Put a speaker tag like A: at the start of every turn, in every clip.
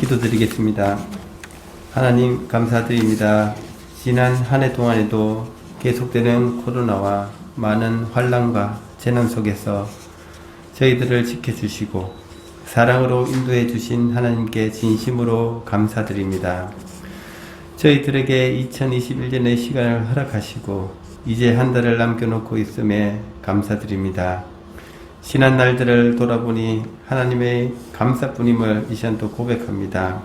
A: 기도드리겠습니다. 하나님 감사드립니다. 지난 한 해 동안에도 계속되는 코로나와 많은 환난과 재난 속에서 저희들을 지켜주시고 사랑으로 인도해 주신 하나님께 진심으로 감사드립니다. 저희들에게 2021년의 시간을 허락하시고 이제 한 달을 남겨놓고 있음에 감사드립니다. 지난 날들을 돌아보니 하나님의 감사뿐임을 이 시간 또 고백합니다.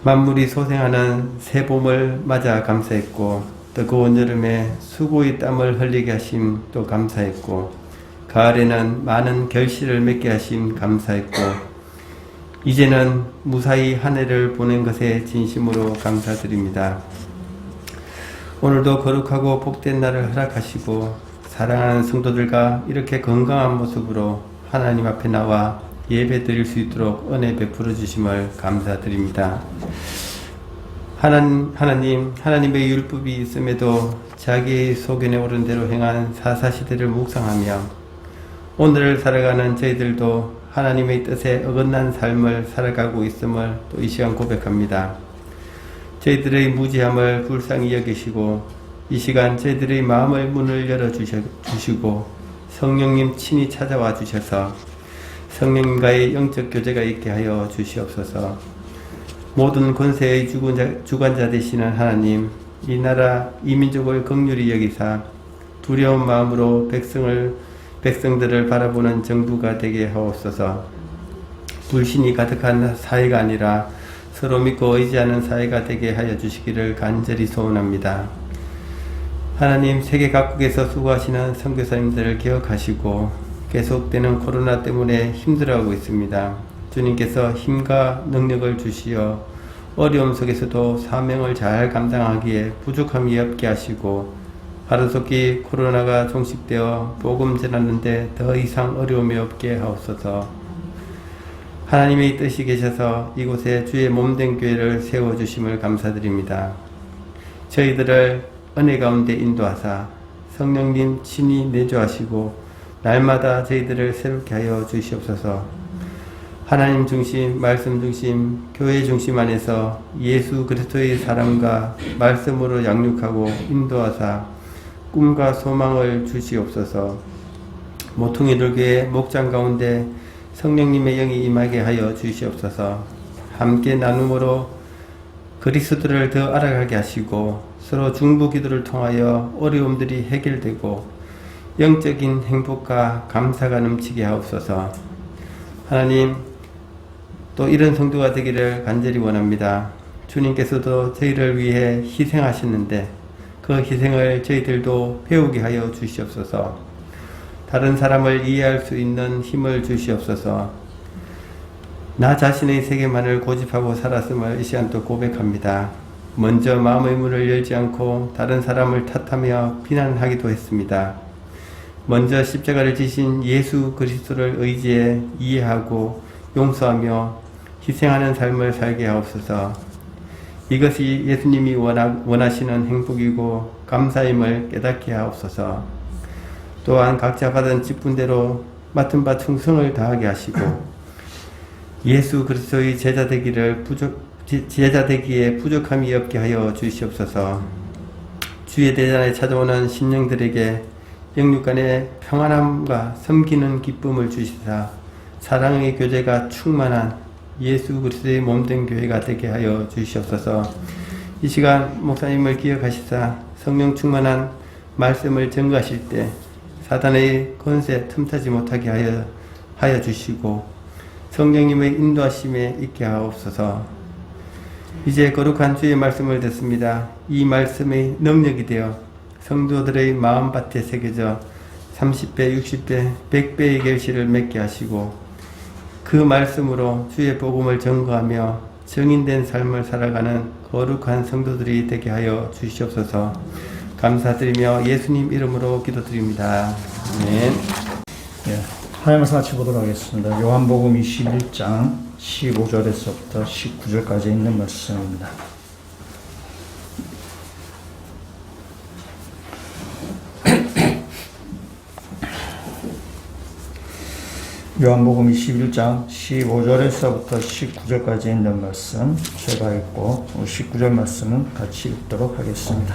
A: 만물이 소생하는 새 봄을 맞아 감사했고, 뜨거운 여름에 수고의 땀을 흘리게 하심 또 감사했고, 가을에는 많은 결실을 맺게 하심 감사했고, 이제는 무사히 한 해를 보낸 것에 진심으로 감사드립니다. 오늘도 거룩하고 복된 날을 허락하시고 사랑하는 성도들과 이렇게 건강한 모습으로 하나님 앞에 나와 예배 드릴 수 있도록 은혜 베풀어 주심을 감사드립니다. 하나님의 율법이 있음에도 자기의 소견에 오른 대로 행한 사사시대를 묵상하며 오늘을 살아가는 저희들도 하나님의 뜻에 어긋난 삶을 살아가고 있음을 또 이 시간 고백합니다. 저희들의 무지함을 불쌍히 여기시고 이 시간 저희들의 마음의 문을 열어주시고 성령님 친히 찾아와 주셔서 성령님과의 영적 교제가 있게 하여 주시옵소서. 모든 권세의 주관자 되시는 하나님, 이 나라 이 민족을 긍휼히 여기사 두려운 마음으로 백성들을 바라보는 정부가 되게 하옵소서. 불신이 가득한 사회가 아니라 서로 믿고 의지하는 사회가 되게 하여 주시기를 간절히 소원합니다. 하나님, 세계 각국에서 수고하시는 선교사님들을 기억하시고 계속되는 코로나 때문에 힘들어하고 있습니다. 주님께서 힘과 능력을 주시어 어려움 속에서도 사명을 잘 감당하기에 부족함이 없게 하시고 하루속히 코로나가 종식되어 복음 전하는데 더 이상 어려움이 없게 하옵소서. 하나님의 뜻이 계셔서 이곳에 주의 몸된 교회를 세워주심을 감사드립니다. 저희들을 은혜 가운데 인도하사 성령님 친히 내주하시고 날마다 저희들을 새롭게 하여 주시옵소서. 하나님 중심, 말씀 중심, 교회 중심 안에서 예수 그리스도의 사랑과 말씀으로 양육하고 인도하사 꿈과 소망을 주시옵소서. 모퉁이 돌교회 목장 가운데 성령님의 영이 임하게 하여 주시옵소서. 함께 나눔으로 그리스도를 더 알아가게 하시고 서로 중보 기도를 통하여 어려움들이 해결되고 영적인 행복과 감사가 넘치게 하옵소서. 하나님, 또 이런 성도가 되기를 간절히 원합니다. 주님께서도 저희를 위해 희생하셨는데 그 희생을 저희들도 배우게 하여 주시옵소서. 다른 사람을 이해할 수 있는 힘을 주시옵소서. 나 자신의 세계만을 고집하고 살았음을 이 시간 또 고백합니다. 먼저 마음의 문을 열지 않고 다른 사람을 탓하며 비난하기도 했습니다. 먼저 십자가를 지신 예수 그리스도를 의지해 이해하고 용서하며 희생하는 삶을 살게 하옵소서. 이것이 예수님이 원하시는 행복이고 감사임을 깨닫게 하옵소서. 또한 각자 받은 직분대로 맡은 바 충성을 다하게 하시고 예수 그리스도의 제자 되기에 부족함이 없게 하여 주시옵소서. 주의 대전에 찾아오는 신령들에게 영육간의 평안함과 섬기는 기쁨을 주시사 사랑의 교제가 충만한 예수 그리스도의 몸된 교회가 되게 하여 주시옵소서. 이 시간 목사님을 기억하시사 성령 충만한 말씀을 전가하실 때 사단의 권세 틈타지 못하게 하여 주시고 성령님의 인도하심에 있게 하옵소서. 이제 거룩한 주의 말씀을 듣습니다. 이 말씀의 능력이 되어 성도들의 마음밭에 새겨져 30배, 60배, 100배의 결실을 맺게 하시고 그 말씀으로 주의 복음을 전거하며 정인된 삶을 살아가는 거룩한 성도들이 되게 하여 주시옵소서. 감사드리며 예수님 이름으로 기도드립니다. 아멘.
B: 하나님 말씀 같이 보도록 하겠습니다. 요한복음 21장 15절에서부터 19절까지 있는 말씀입니다. 요한복음 21장 15절에서부터 19절까지 있는 말씀 제가 읽고 19절 말씀은 같이 읽도록 하겠습니다.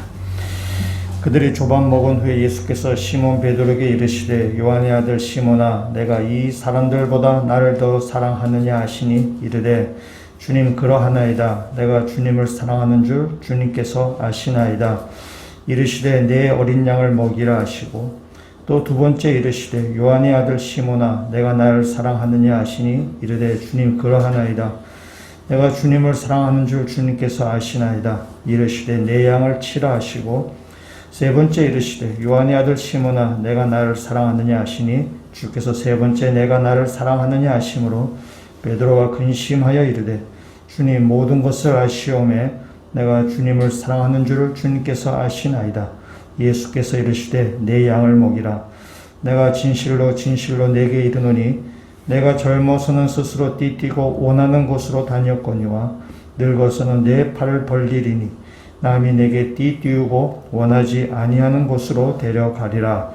B: 그들이 조반 먹은 후에 예수께서 시몬 베드로에게 이르시되 요한의 아들 시몬아 내가 이 사람들보다 나를 더 사랑하느냐 하시니 이르되 주님 그러하나이다. 내가 주님을 사랑하는 줄 주님께서 아시나이다. 이르시되 내 어린 양을 먹이라 하시고 또 두 번째 이르시되 요한의 아들 시몬아 내가 나를 사랑하느냐 하시니 이르되 주님 그러하나이다. 내가 주님을 사랑하는 줄 주님께서 아시나이다. 이르시되 내 양을 치라 하시고 세 번째 이르시되 요한의 아들 시몬아 내가 나를 사랑하느냐 하시니 주께서 세 번째 내가 나를 사랑하느냐 하심으로 베드로가 근심하여 이르되 주님 모든 것을 아시오매 내가 주님을 사랑하는 줄을 주님께서 아시나이다. 예수께서 이르시되 내 양을 먹이라. 내가 진실로 진실로 내게 이르노니 내가 젊어서는 스스로 띠뛰고 원하는 곳으로 다녔거니와 늙어서는 내 팔을 벌리리니 남이 내게 띠띠우고 원하지 아니하는 곳으로 데려가리라.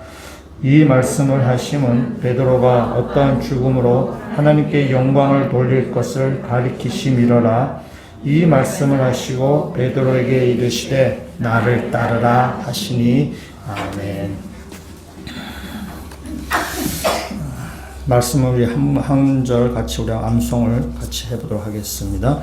B: 이 말씀을 하심은 베드로가 어떠한 죽음으로 하나님께 영광을 돌릴 것을 가리키심이러라. 이 말씀을 하시고 베드로에게 이르시되 나를 따르라 하시니 아멘. 말씀을 한 절 같이 우리 암송을 같이 해보도록 하겠습니다.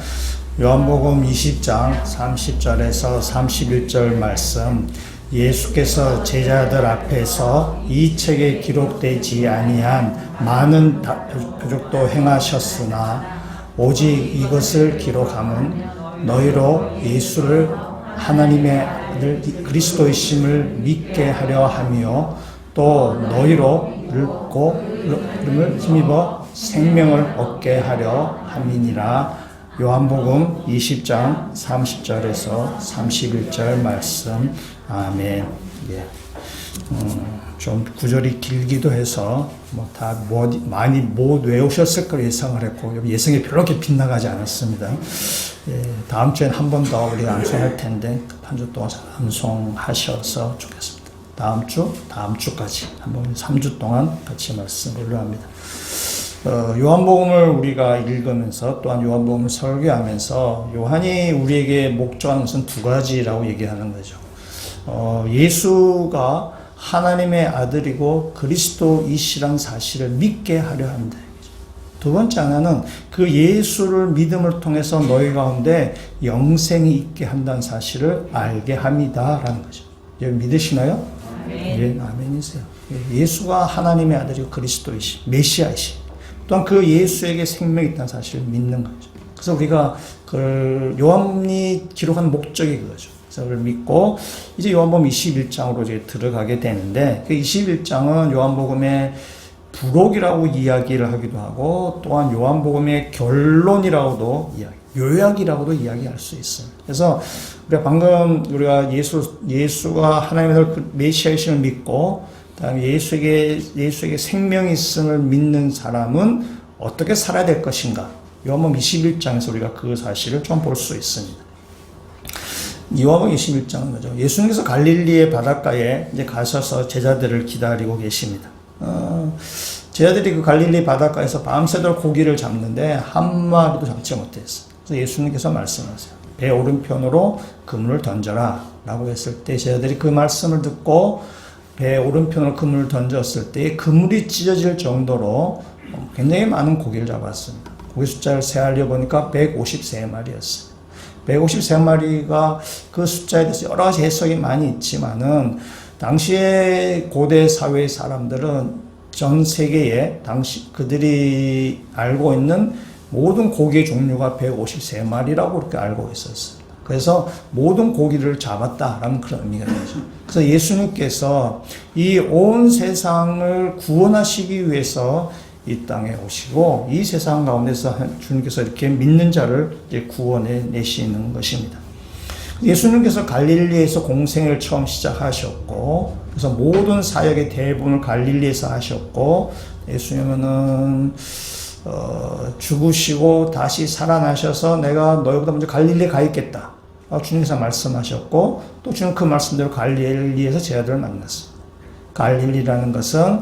B: 요한복음 20장 30절에서 31절 말씀. 예수께서 제자들 앞에서 이 책에 기록되지 아니한 많은 표적도 행하셨으나 오직 이것을 기록함은 너희로 예수를 하나님의 아들 그리스도이심을 믿게 하려 하며 또 너희로 이름을 힘입어 생명을 얻게 하려 함이니라. 요한복음 20장 30절에서 31절 말씀. 아멘. 예. 좀 구절이 길기도 해서 많이 못 외우셨을 걸 예상을 했고 예상이 별로 그렇게 빗나가지 않았습니다. 예, 다음 주엔 한 번 더 우리가 암송할 텐데 한 주 동안 암송하셔서 좋겠습니다. 다음 주까지 한번 3주 동안 같이 말씀을 합니다. 요한복음을 우리가 읽으면서 또한 요한복음을 설교하면서 요한이 우리에게 목적하는 것은 두 가지라고 얘기하는 거죠. 예수가 하나님의 아들이고 그리스도이시란 사실을 믿게 하려 한다. 두 번째 하나는 그 예수를 믿음을 통해서 너희 가운데 영생이 있게 한다는 사실을 알게 합니다라는 거죠. 믿으시나요? 예, 아멘이세요. 예수가 하나님의 아들이고 그리스도이시, 메시아이시. 또한 그 예수에게 생명이 있다는 사실을 믿는 거죠. 그래서 우리가 그 요한이 기록한 목적이 그거죠. 그래서 그걸 믿고 이제 요한복음 21장으로 이제 들어가게 되는데 그 21장은 요한복음의 부록이라고 이야기를 하기도 하고 또한 요한복음의 결론이라고도 요약이라고도 이야기할 수 있어요. 그래서 우리가 방금 우리가 예수가 하나님의 메시아이심을 믿고 그다음에 예수에게 생명이 있음을 믿는 사람은 어떻게 살아야 될 것인가? 요한복음 21장에서 우리가 그 사실을 좀 볼 수 있습니다. 요한복음 21장은 뭐죠? 예수님께서 갈릴리의 바닷가에 이제 가셔서 제자들을 기다리고 계십니다. 제자들이 그 갈릴리 바닷가에서 밤새도록 고기를 잡는데 한 마리도 잡지 못했어요. 그래서 예수님께서 말씀하세요. 배 오른편으로 그물을 던져라 라고 했을 때 제자들이 그 말씀을 듣고 배 오른편으로 그물을 던졌을 때 그물이 찢어질 정도로 굉장히 많은 고기를 잡았습니다. 고기 숫자를 세알려 보니까 153마리였어요. 153마리가 그 숫자에 대해서 여러 가지 해석이 많이 있지만은 당시에 고대 사회의 사람들은 전 세계에 당시 그들이 알고 있는 모든 고기의 종류가 153마리라고 그렇게 알고 있었어요. 그래서 모든 고기를 잡았다라는 그런 의미가 되죠. 그래서 예수님께서 이 온 세상을 구원하시기 위해서 이 땅에 오시고 이 세상 가운데서 주님께서 이렇게 믿는 자를 이제 구원해 내시는 것입니다. 예수님께서 갈릴리에서 공생을 처음 시작하셨고 그래서 모든 사역의 대부분을 갈릴리에서 하셨고 예수님은 죽으시고 다시 살아나셔서 내가 너희보다 먼저 갈릴리에 가 있겠다. 주님께서 말씀하셨고 또 주님 그 말씀대로 갈릴리에서 제자들을 만났어요. 갈릴리라는 것은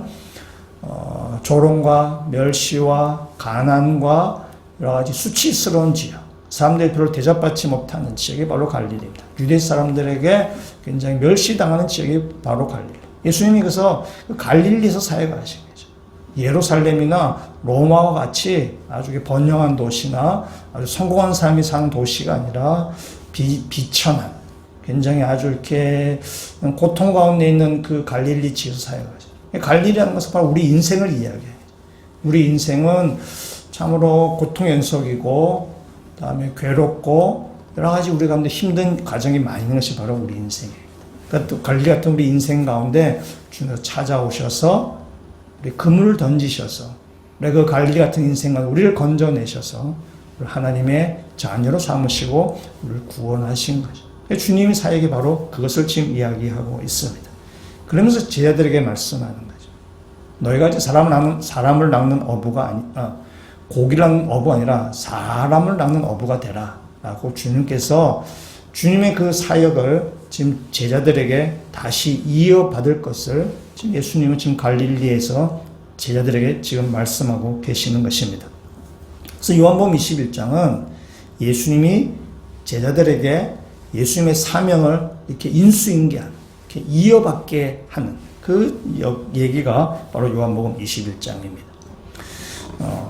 B: 조롱과 멸시와 가난과 여러 가지 수치스러운 지역, 사람들이 별로 대접받지 못하는 지역이 바로 갈릴리입니다. 유대 사람들에게 굉장히 멸시당하는 지역이 바로 갈릴리. 예수님이 그래서 그 갈릴리에서 사역하신 거죠. 예루살렘이나 로마와 같이 아주 번영한 도시나 아주 성공한 사람이 사는 도시가 아니라 비천한, 굉장히 아주 이렇게 고통 가운데 있는 그 갈릴리 지에서 사역하죠. 갈릴리라는 것은 바로 우리 인생을 이야기해요. 우리 인생은 참으로 고통 연속이고, 그다음에 괴롭고, 여러 가지 우리 가운데 힘든 과정이 많이 있는 것이 바로 우리 인생이에요. 그러니까 또 갈릴리 같은 우리 인생 가운데 주님께서 찾아오셔서 우리 그물을 던지셔서, 우리 그 갈릴리 같은 인생 가운데 우리를 건져내셔서 하나님의 자녀로 삼으시고 우리를 구원하신 거죠. 주님의 사역이 바로 그것을 지금 이야기하고 있습니다. 그러면서 제자들에게 말씀하는 거죠. 너희가 이제 사람을 낚는 어부가 고기를 낚는 어부가 아니라 사람을 낚는 어부가 되라. 라고 주님께서 주님의 그 사역을 지금 제자들에게 다시 이어받을 것을 지금 예수님은 지금 갈릴리에서 제자들에게 지금 말씀하고 계시는 것입니다. 그래서 요한복음 21장은 예수님이 제자들에게 예수님의 사명을 이렇게 인수인계하는, 이렇게 이어받게 하는 그 얘기가 바로 요한복음 21장입니다.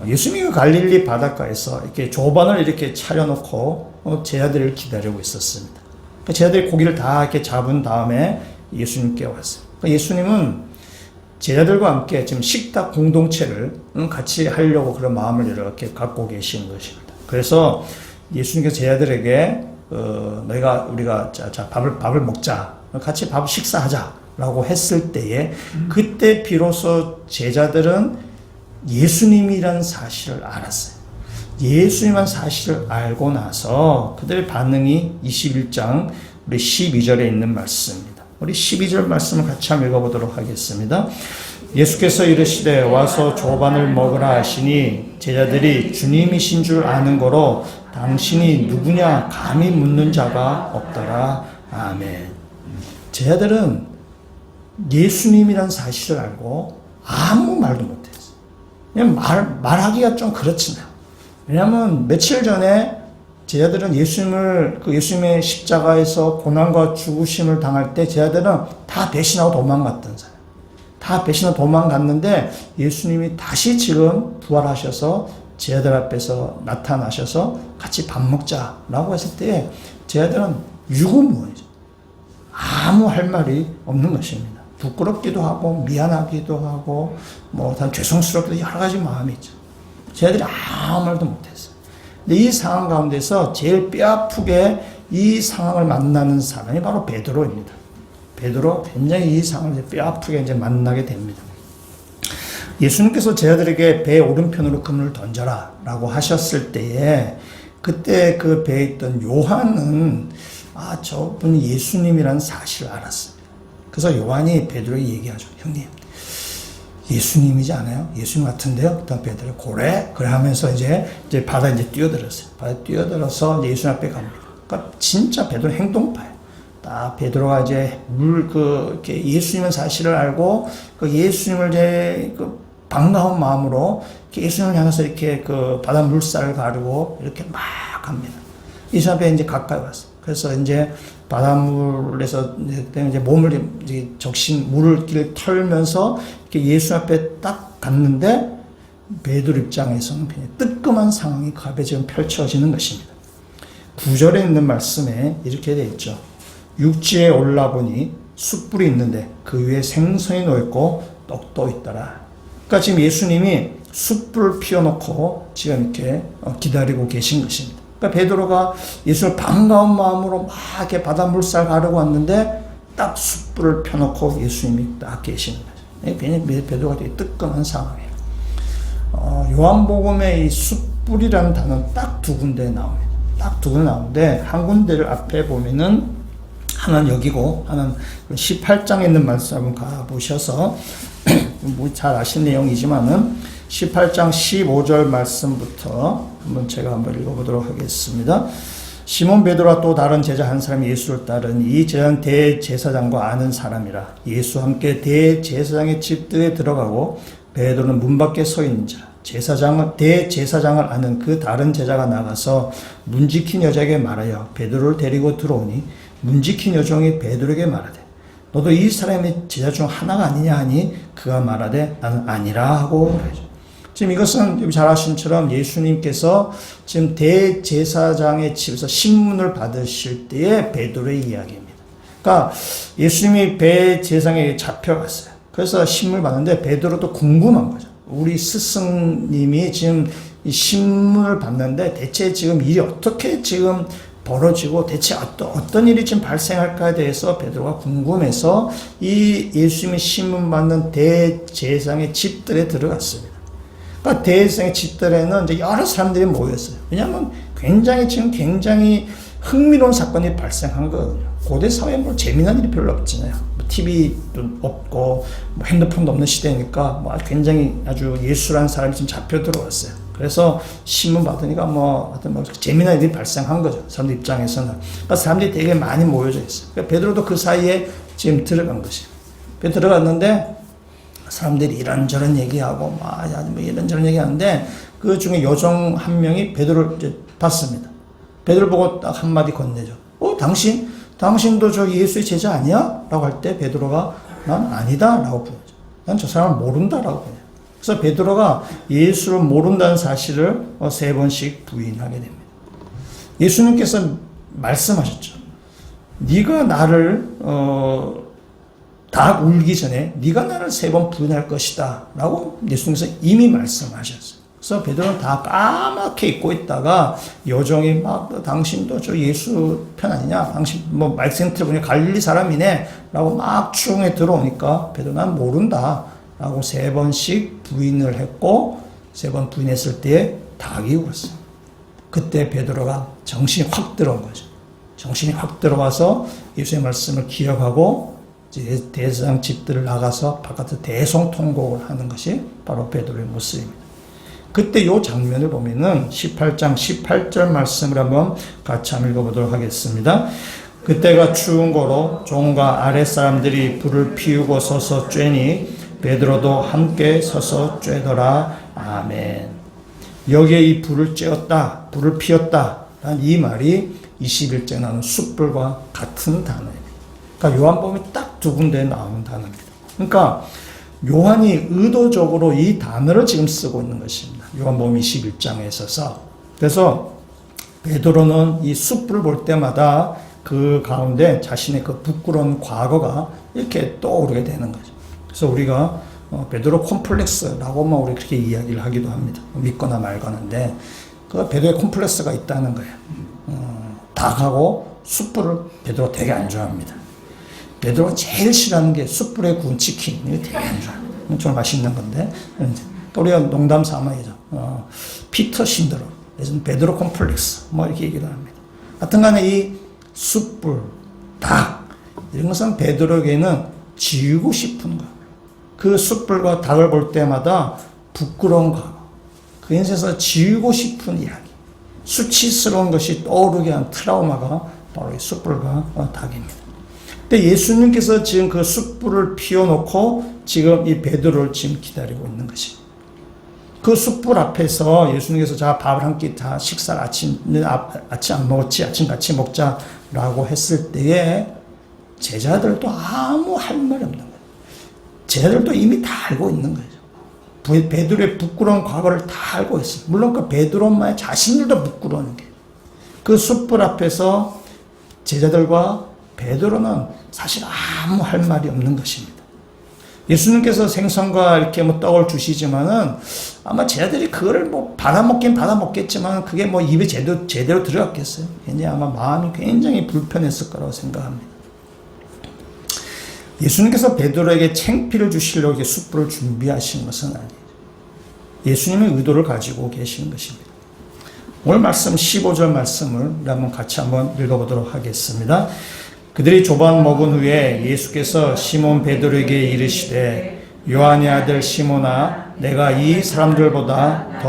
B: 예수님이 갈릴리 바닷가에서 이렇게 조반을 이렇게 차려놓고 제자들을 기다리고 있었습니다. 제자들이 고기를 다 이렇게 잡은 다음에 예수님께 왔어요. 예수님은 제자들과 함께 지금 식탁 공동체를 같이 하려고 그런 마음을 이렇게 갖고 계시는 것입니다. 그래서 예수님께서 제자들에게 우리가 밥을 먹자, 같이 밥 식사하자라고 했을 때에 그때 비로소 제자들은 예수님이라는 사실을 알았어요. 예수님이라는 사실을 알고 나서 그들의 반응이 21장 우리 12절에 있는 말씀입니다. 우리 12절 말씀을 같이 한번 읽어보도록 하겠습니다. 예수께서 이르시되 와서 조반을 먹으라 하시니 제자들이 주님이신 줄 아는 거로 당신이 누구냐 감히 묻는 자가 없더라. 아멘. 제자들은 예수님이란 사실을 알고 아무 말도 못했어요. 그냥 말하기가 좀 그렇잖아요. 왜냐하면 며칠 전에 제자들은 예수님의 십자가에서 고난과 죽으심을 당할 때 제자들은 다 배신하고 도망갔던 사람. 다 배신하고 도망갔는데 예수님이 다시 지금 부활하셔서 제자들 앞에서 나타나셔서 같이 밥 먹자라고 했을 때 제자들은 유구무원이죠. 아무 할 말이 없는 것입니다. 부끄럽기도 하고 미안하기도 하고 단 죄송스럽기도 여러 가지 마음이 있죠. 제자들이 아무 말도 못했어요. 근데 이 상황 가운데서 제일 뼈아프게 이 상황을 만나는 사람이 바로 베드로입니다. 베드로 굉장히 이 상황을 뼈아프게 이제 만나게 됩니다. 예수님께서 제자들에게 배 오른편으로 그물을 던져라 라고 하셨을 때에 그때 그 배에 있던 요한은 저분이 예수님이라는 사실을 알았어요. 그래서 요한이 베드로에게 얘기하죠. 형님, 예수님이지 않아요? 예수님 같은데요? 그다음 베드로 그래 하면서 이제 바다에 뛰어들었어요. 바다에 뛰어들어서 이제 예수님 앞에 갑니다. 그러니까 진짜 베드로 행동파예요. 딱 베드로가 이제 이렇게 예수님의 사실을 알고 그 예수님을 이제 반가운 마음으로 예수님을 향해서 이렇게 그 바다 물살을 가르고 이렇게 막 갑니다. 예수님 앞에 이제 가까이 왔어요. 그래서 이제 바닷물에서 이제 몸을 물을 털면서 이렇게 예수 앞에 딱 갔는데 베드로 입장에서는 그냥 뜨끔한 상황이 그 앞에 지금 펼쳐지는 것입니다. 9절에 있는 말씀에 이렇게 되어 있죠. 육지에 올라보니 숯불이 있는데 그 위에 생선이 놓였고 떡도 있더라. 그러니까 지금 예수님이 숯불을 피워놓고 지금 이렇게 기다리고 계신 것입니다. 그러니까 베드로가 예수를 반가운 마음으로 막 이렇게 바닷물살 가르고 왔는데 딱 숯불을 펴놓고 예수님이 딱 계시는 거죠. 괜히 베드로가 되게 뜨끔한 상황이에요. 요한복음에 이 숯불이라는 단어는 딱 두 군데 나옵니다. 딱 두 군데 나오는데 한 군데를 앞에 보면은 하나는 여기고 하나는 18장에 있는 말씀 한번 가보셔서 잘 아시는 내용이지만은 18장 15절 말씀부터 제가 한번 읽어보도록 하겠습니다. 시몬 베드로와 또 다른 제자 한 사람이 예수를 따른 이 제자는 대제사장과 아는 사람이라. 예수와 함께 대제사장의 집들에 들어가고 베드로는 문 밖에 서 있는 자 대제사장을 아는 그 다른 제자가 나가서 문 지킨 여자에게 말하여 베드로를 데리고 들어오니 문 지킨 여종이 베드로에게 말하되 너도 이 사람의 제자 중 하나가 아니냐 하니 그가 말하되 나는 아니라 하고 그러죠. 지금 이것은 잘 아시는 것처럼 예수님께서 지금 대제사장의 집에서 신문을 받으실 때의 베드로의 이야기입니다. 그러니까 예수님이 대제사장에 잡혀갔어요. 그래서 신문을 받는데 베드로도 궁금한 거죠. 우리 스승님이 지금 이 신문을 받는데 대체 지금 일이 어떻게 지금 벌어지고 대체 어떤 일이 지금 발생할까에 대해서 베드로가 궁금해서 이 예수님이 신문 받는 대제사장의 집들에 들어갔습니다. 그러니까 대제사장의 집들에는 이제 여러 사람들이 모였어요. 왜냐하면 굉장히 흥미로운 사건이 발생한 거거든요. 고대 사회에 뭐 재미난 일이 별로 없잖아요. 뭐 TV도 없고 뭐 핸드폰도 없는 시대니까 뭐 굉장히 아주 예수라는 사람이 지금 잡혀 들어왔어요. 그래서 신문 받으니까 하여튼 재미난 일이 발생한 거죠. 사람들 입장에서는. 그러니까 사람들이 되게 많이 모여져 있어요. 그러니까 베드로도 그 사이에 지금 들어간 것이에요. 들어갔는데 사람들이 이런저런 얘기하고 뭐 이런저런 얘기하는데 그 중에 여종 한 명이 베드로를 이제 봤습니다. 베드로 보고 딱 한마디 건네죠. 당신도 저 예수의 제자 아니야? 라고 할 때 베드로가 난 아니다 라고 부르죠. 난 저 사람을 모른다 라고 부르죠. 그래서 베드로가 예수를 모른다는 사실을 3번씩 부인하게 됩니다. 예수님께서 말씀하셨죠. 네가 나를 다 울기 전에 네가 나를 3번 부인할 것이다 라고 예수님께서 이미 말씀하셨어요. 그래서 베드로는 다 까맣게 잊고 있다가 여종이 막 당신도 저 예수 편 아니냐? 당신 뭐 말씀 들어보니 갈릴리 사람이네 라고 막 추궁에 들어오니까 베드로 난 모른다 라고 3번씩 부인을 했고 3번 부인했을 때 닭이 울었어요. 그때 베드로가 정신이 확 들어온 거죠. 정신이 확 들어와서 예수의 말씀을 기억하고 대제사장 집들을 나가서 바깥에 대성통곡을 하는 것이 바로 베드로의 모습입니다. 그때 이 장면을 보면은 18장 18절 말씀을 한번 같이 한번 읽어보도록 하겠습니다. 그때가 추운 거로 종과 아랫사람들이 불을 피우고 서서 쬐니 베드로도 함께 서서 쬐더라. 아멘. 여기에 이 불을 피웠다 라는 이 말이 21장에 나오는 숯불과 같은 단어입니다. 그러니까 요한복음이 딱 2군데에 나오는 단어입니다. 그러니까 요한이 의도적으로 이 단어를 지금 쓰고 있는 것입니다. 요한복음 21장에 있어서. 그래서 베드로는 이 숯불을 볼 때마다 그 가운데 자신의 그 부끄러운 과거가 이렇게 떠오르게 되는 거죠. 그래서 우리가 베드로 콤플렉스라고만 우리 그렇게 이야기를 하기도 합니다. 믿거나 말거나인데 그 베드로의 콤플렉스가 있다는 거예요. 닭하고 숯불을 베드로 되게 안 좋아합니다. 베드로가 제일 싫어하는 게 숯불에 구운 치킨. 이거 되게 안 좋아해요. 정말 맛있는 건데. 우리가 농담 삼아이죠. 피터 신드롬. 그래서 베드로 콤플렉스. 뭐 이렇게 얘기를 합니다. 하여튼 간에 이 숯불, 닭. 이런 것은 베드로에게는 지우고 싶은 거. 그 숯불과 닭을 볼 때마다 부끄러운 과거. 그 인생에서 지우고 싶은 이야기. 수치스러운 것이 떠오르게 한 트라우마가 바로 이 숯불과 닭입니다. 근데 예수님께서 지금 그 숯불을 피워놓고 지금 이 베드로를 지금 기다리고 있는 것입니다. 그 숯불 앞에서 예수님께서 자 밥을 한 끼 다 식사를 아침 안 먹었지 아침 같이 먹자라고 했을 때에 제자들도 아무 할 말이 없는 거예요. 제자들도 이미 다 알고 있는 거죠. 베드로의 부끄러운 과거를 다 알고 있어요. 물론 그 베드로만의 자신들도 부끄러운 게 그 숯불 앞에서 제자들과 베드로는 사실 아무 할 말이 없는 것입니다. 예수님께서 생선과 이렇게 뭐 떡을 주시지만은 아마 제자들이 그거를 뭐 받아먹겠지만 그게 뭐 입에 제대로 들어갔겠어요. 굉장히 아마 마음이 굉장히 불편했을 거라고 생각합니다. 예수님께서 베드로에게 창피를 주시려고 이렇게 숯불을 준비하신 것은 아니에요. 예수님의 의도를 가지고 계신 것입니다. 오늘 말씀 15절 말씀을 같이 한번 읽어보도록 하겠습니다. 그들이 조반 먹은 후에 예수께서 시몬 베드로에게 이르시되 요한의 아들 시몬아 내가 이 사람들보다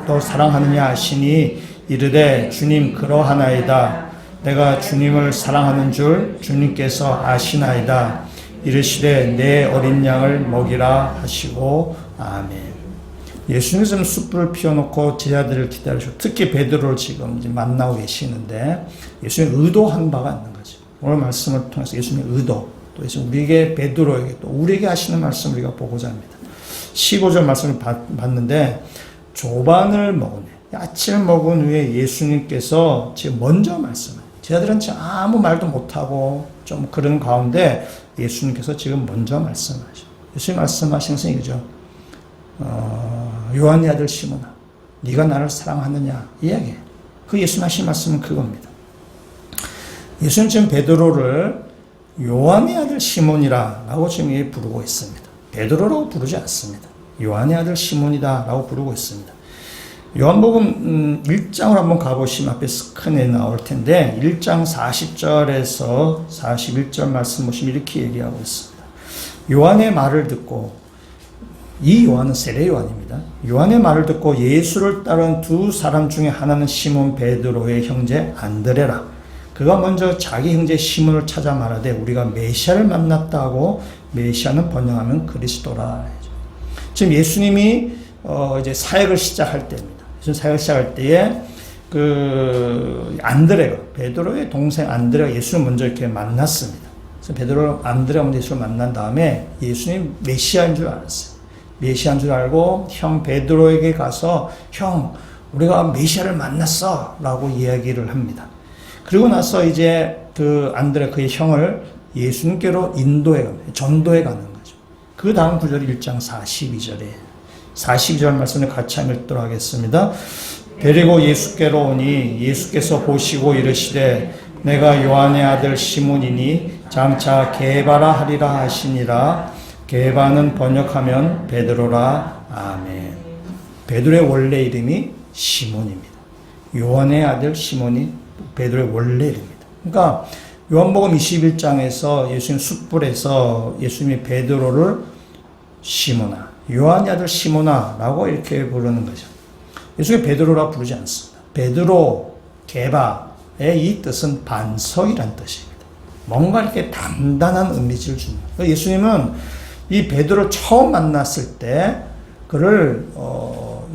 B: 더 사랑하느냐 하시니 이르되 주님 그러하나이다. 내가 주님을 사랑하는 줄 주님께서 아시나이다. 이르시되 내 어린 양을 먹이라 하시고 아멘. 예수님은 숯불을 피워놓고 제자들을 기다리시고 특히 베드로를 지금 이제 만나고 계시는데 예수님이 의도한 바가 있는 거죠. 오늘 말씀을 통해서 예수님의 의도, 또 예수님 우리에게 베드로에게 또 우리에게 하시는 말씀 우리가 보고자 합니다. 15절 말씀을 봤는데 조반을 먹은 후에, 야채를 먹은 후에 예수님께서 지금 먼저 말씀을, 제자들은 지금 아무 말도 못하고 좀 그런 가운데 예수님께서 지금 먼저 말씀하셔. 예수님 말씀하시는 것은 이거죠. 요한의 아들 시몬아, 네가 나를 사랑하느냐 이야기해요. 그 예수님 하신 말씀은 그겁니다. 예수님 지금 베드로를 요한의 아들 시몬이라고 지금 부르고 있습니다. 베드로라고 부르지 않습니다. 요한의 아들 시몬이다 라고 부르고 있습니다. 요한복음 1장을 한번 가보시면 앞에 스크린에 나올 텐데 1장 40절에서 41절 말씀 보시면 이렇게 얘기하고 있습니다. 요한의 말을 듣고, 이 요한은 세례 요한입니다. 요한의 말을 듣고 예수를 따른 두 사람 중에 하나는 시몬 베드로의 형제 안드레라. 그가 먼저 자기 형제 시몬을 찾아 말하되 우리가 메시아를 만났다 하고, 메시아는 번역하면 그리스도라. 지금 예수님이 이제 사역을 시작할 때입니다. 예수님 사역을 시작할 때에 그 안드레가, 베드로의 동생 안드레가 예수를 먼저 이렇게 만났습니다. 그래서 베드로 안드레가 먼저 예수를 만난 다음에 예수님 메시아인 줄 알았어요. 메시아인 줄 알고 형 베드로에게 가서 형 우리가 메시아를 만났어 라고 이야기를 합니다. 그리고 나서 이제 그 안드레 그의 형을 예수님께로 인도해 갑니다. 전도해 가는 거죠. 그 다음 구절이 1장 42절이에요. 42절 말씀을 같이 한번 읽도록 하겠습니다. 데리고 예수께로 오니 예수께서 보시고 이르시되 내가 요한의 아들 시몬이니 장차 게바라 하리라 하시니라. 게바는 번역하면 베드로라. 아멘. 베드로의 원래 이름이 시몬입니다. 요한의 아들 시몬이 베드로의 원래 이름입니다. 그러니까 요한복음 21장에서 예수님 숯불에서 예수님이 베드로를 시몬아, 요한의 아들 시몬아 라고 이렇게 부르는 거죠. 예수님이 베드로라 부르지 않습니다. 베드로, 게바의 이 뜻은 반석이란 뜻입니다. 뭔가 이렇게 단단한 이미지를 줍니다. 예수님은 이 베드로를 처음 만났을 때 그를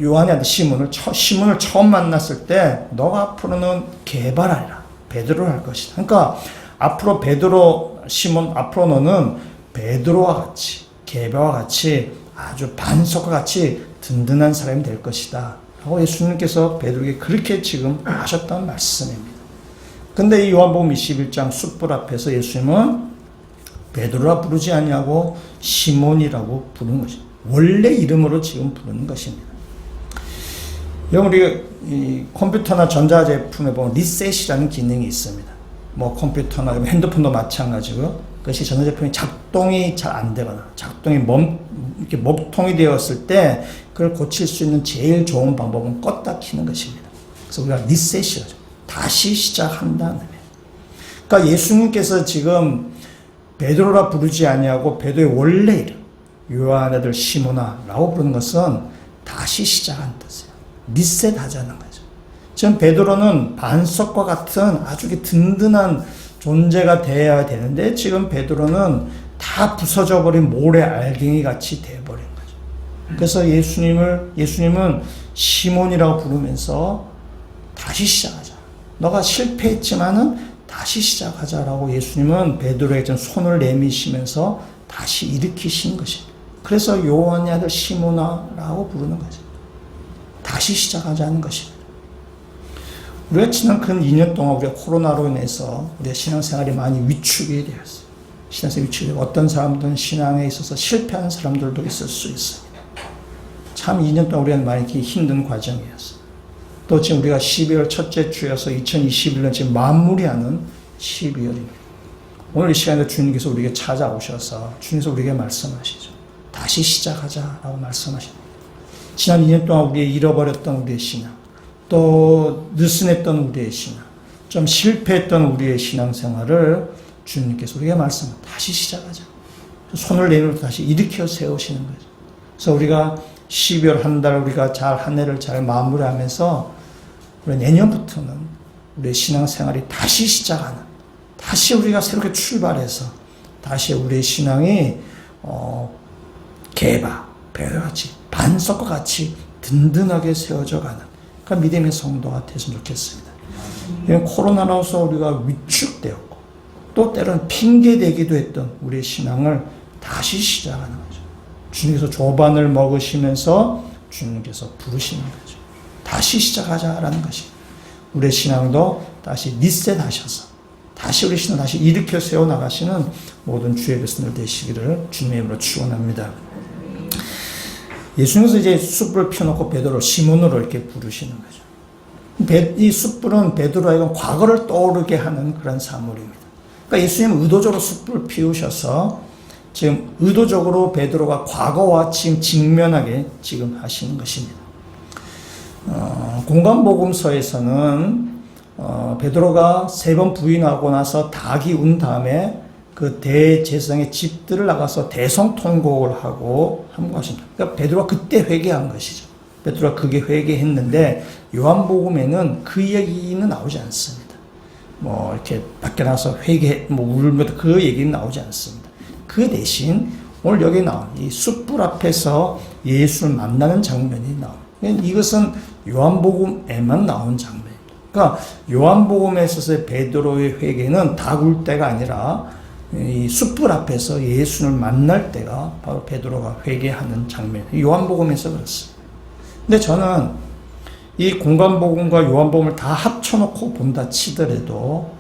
B: 요한의 아들 시몬을 처음 만났을 때 너가 앞으로는 게바라리라, 베드로를 할 것이다. 그러니까 앞으로 베드로, 시몬, 앞으로 너는 베드로와 같이, 게바와 같이 아주 반석과 같이 든든한 사람이 될 것이다 하고 예수님께서 베드로에게 그렇게 지금 하셨다는 말씀입니다. 근데 이 요한복음 21장 숯불 앞에서 예수님은 베드로라 부르지 아니하고 시몬이라고 부르는 것입니다. 원래 이름으로 지금 부르는 것입니다. 여러분, 우리가 이 컴퓨터나 전자제품에 보면 리셋이라는 기능이 있습니다. 뭐 컴퓨터나 핸드폰도 마찬가지고요. 그것이 전자제품이 작동이 잘 안 되거나 작동이 이렇게 멈통이 되었을 때 그걸 고칠 수 있는 제일 좋은 방법은 껐다 켜는 것입니다. 그래서 우리가 리셋이죠. 다시 시작한다는 거예요. 그러니까 예수님께서 지금 베드로라 부르지 아니하고 베드로의 원래 이름 요한의 아들 시몬아라고 부르는 것은 다시 시작한 뜻이에요. 리셋하자는 거죠. 지금 베드로는 반석과 같은 아주 예든든한 존재가 되어야 되는데 지금 베드로는 다 부서져 버린 모래 알갱이 같이 되어버린 거죠. 그래서 예수님은 시몬이라고 부르면서 다시 시작하자. 너가 실패했지만은 다시 시작하자라고 예수님은 베드로에게 좀 손을 내미시면서 다시 일으키신 것입니다. 그래서 요한의 아들 시몬아라고 부르는 거죠. 다시 시작하자는 것입니다. 우리가 지난 근 2년 동안 우리가 코로나로 인해서 우리의 신앙생활이 많이 위축이 되었어요. 신앙생활이 위축이 되고 어떤 사람들은 신앙에 있어서 실패하는 사람들도 있을 수 있습니다. 참 2년 동안 우리는 많이 힘든 과정이었어요. 또 지금 우리가 12월 첫째 주여서 2021년 지금 마무리하는 12월입니다. 오늘 이 시간에 주님께서 우리에게 찾아오셔서 주님께서 우리에게 말씀하시죠. 다시 시작하자라고 말씀하십니다. 지난 2년 동안 우리의 잃어버렸던 우리의 신앙, 또 느슨했던 우리의 신앙, 좀 실패했던 우리의 신앙생활을 주님께서 우리에게 말씀합니다. 다시 시작하자. 손을 내밀어 다시 일으켜 세우시는 거죠. 그래서 우리가 12월 한 달 우리가 한 해를 잘 마무리하면서 우리 내년부터는 우리의 신앙생활이 다시 시작하는, 다시 우리가 새롭게 출발해서 다시 우리의 신앙이 게바, 베드로같이 반석과 같이 든든하게 세워져 가는 그 믿음의 성도가 됐으면 좋겠습니다. 이런 코로나로서 우리가 위축되었고 또 때로는 핑계대기도 했던 우리의 신앙을 다시 시작하는 거죠. 주님께서 조반을 먹으시면서 주님께서 부르시는 거죠. 다시 시작하자라는 것이 우리의 신앙도 다시 리셋하셔서 다시 우리 신앙 다시 일으켜 세워나가시는 모든 주의 백성들 되시기를 주님의 이름으로 축원합니다. 예수님께서 이제 숯불을 펴놓고 베드로 시몬으로 이렇게 부르시는 거죠. 이 숯불은 베드로에게 과거를 떠오르게 하는 그런 사물입니다. 그러니까 예수님은 의도적으로 숯불을 피우셔서 지금 의도적으로 베드로가 과거와 지금 직면하게 지금 하시는 것입니다. 공관복음서에서는 베드로가 3번 부인하고 나서 닭이 운 다음에 그 대제사장의 집들을 나가서 대성통곡을 하고 한 것입니다. 그러니까 베드로가 그때 회개한 것이죠. 베드로가 그게 회개했는데 요한복음에는 그 이야기는 나오지 않습니다. 뭐 이렇게 밖에 나서 회개 울면서 그 얘기는 나오지 않습니다. 그 대신 오늘 여기 나온 이 숯불 앞에서 예수를 만나는 장면이 나옵니다. 이것은 요한복음에만 나온 장면입니다. 그러니까 요한복음에 있어서 베드로의 회개는 닭 울 때가 아니라 이 숯불 앞에서 예수를 만날 때가 바로 베드로가 회개하는 장면. 요한복음에서 그렇습니다. 근데 저는 이 공관복음과 요한복음을 다 합쳐놓고 본다 치더라도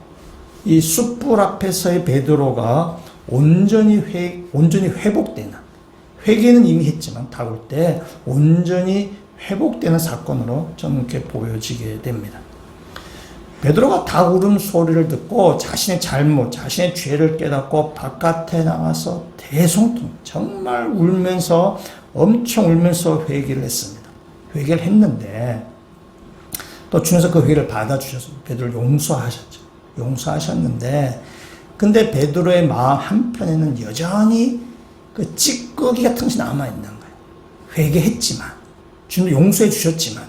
B: 이 숯불 앞에서의 베드로가 온전히 회복되는, 회개는 이미 했지만 닭 울 때 온전히 회복되는 사건으로 저는 이렇게 보여지게 됩니다. 베드로가 닭 울음 소리를 듣고 자신의 잘못, 자신의 죄를 깨닫고 바깥에 나가서 대성통, 정말 울면서, 엄청 울면서 회개를 했습니다. 회개를 했는데, 또 주님께서 그 회개를 받아주셔서 베드로를 용서하셨죠. 용서하셨는데, 근데 베드로의 마음 한편에는 여전히 그 찌꺼기 같은 것이 남아있는 거예요. 회개했지만, 주님도 용서해 주셨지만,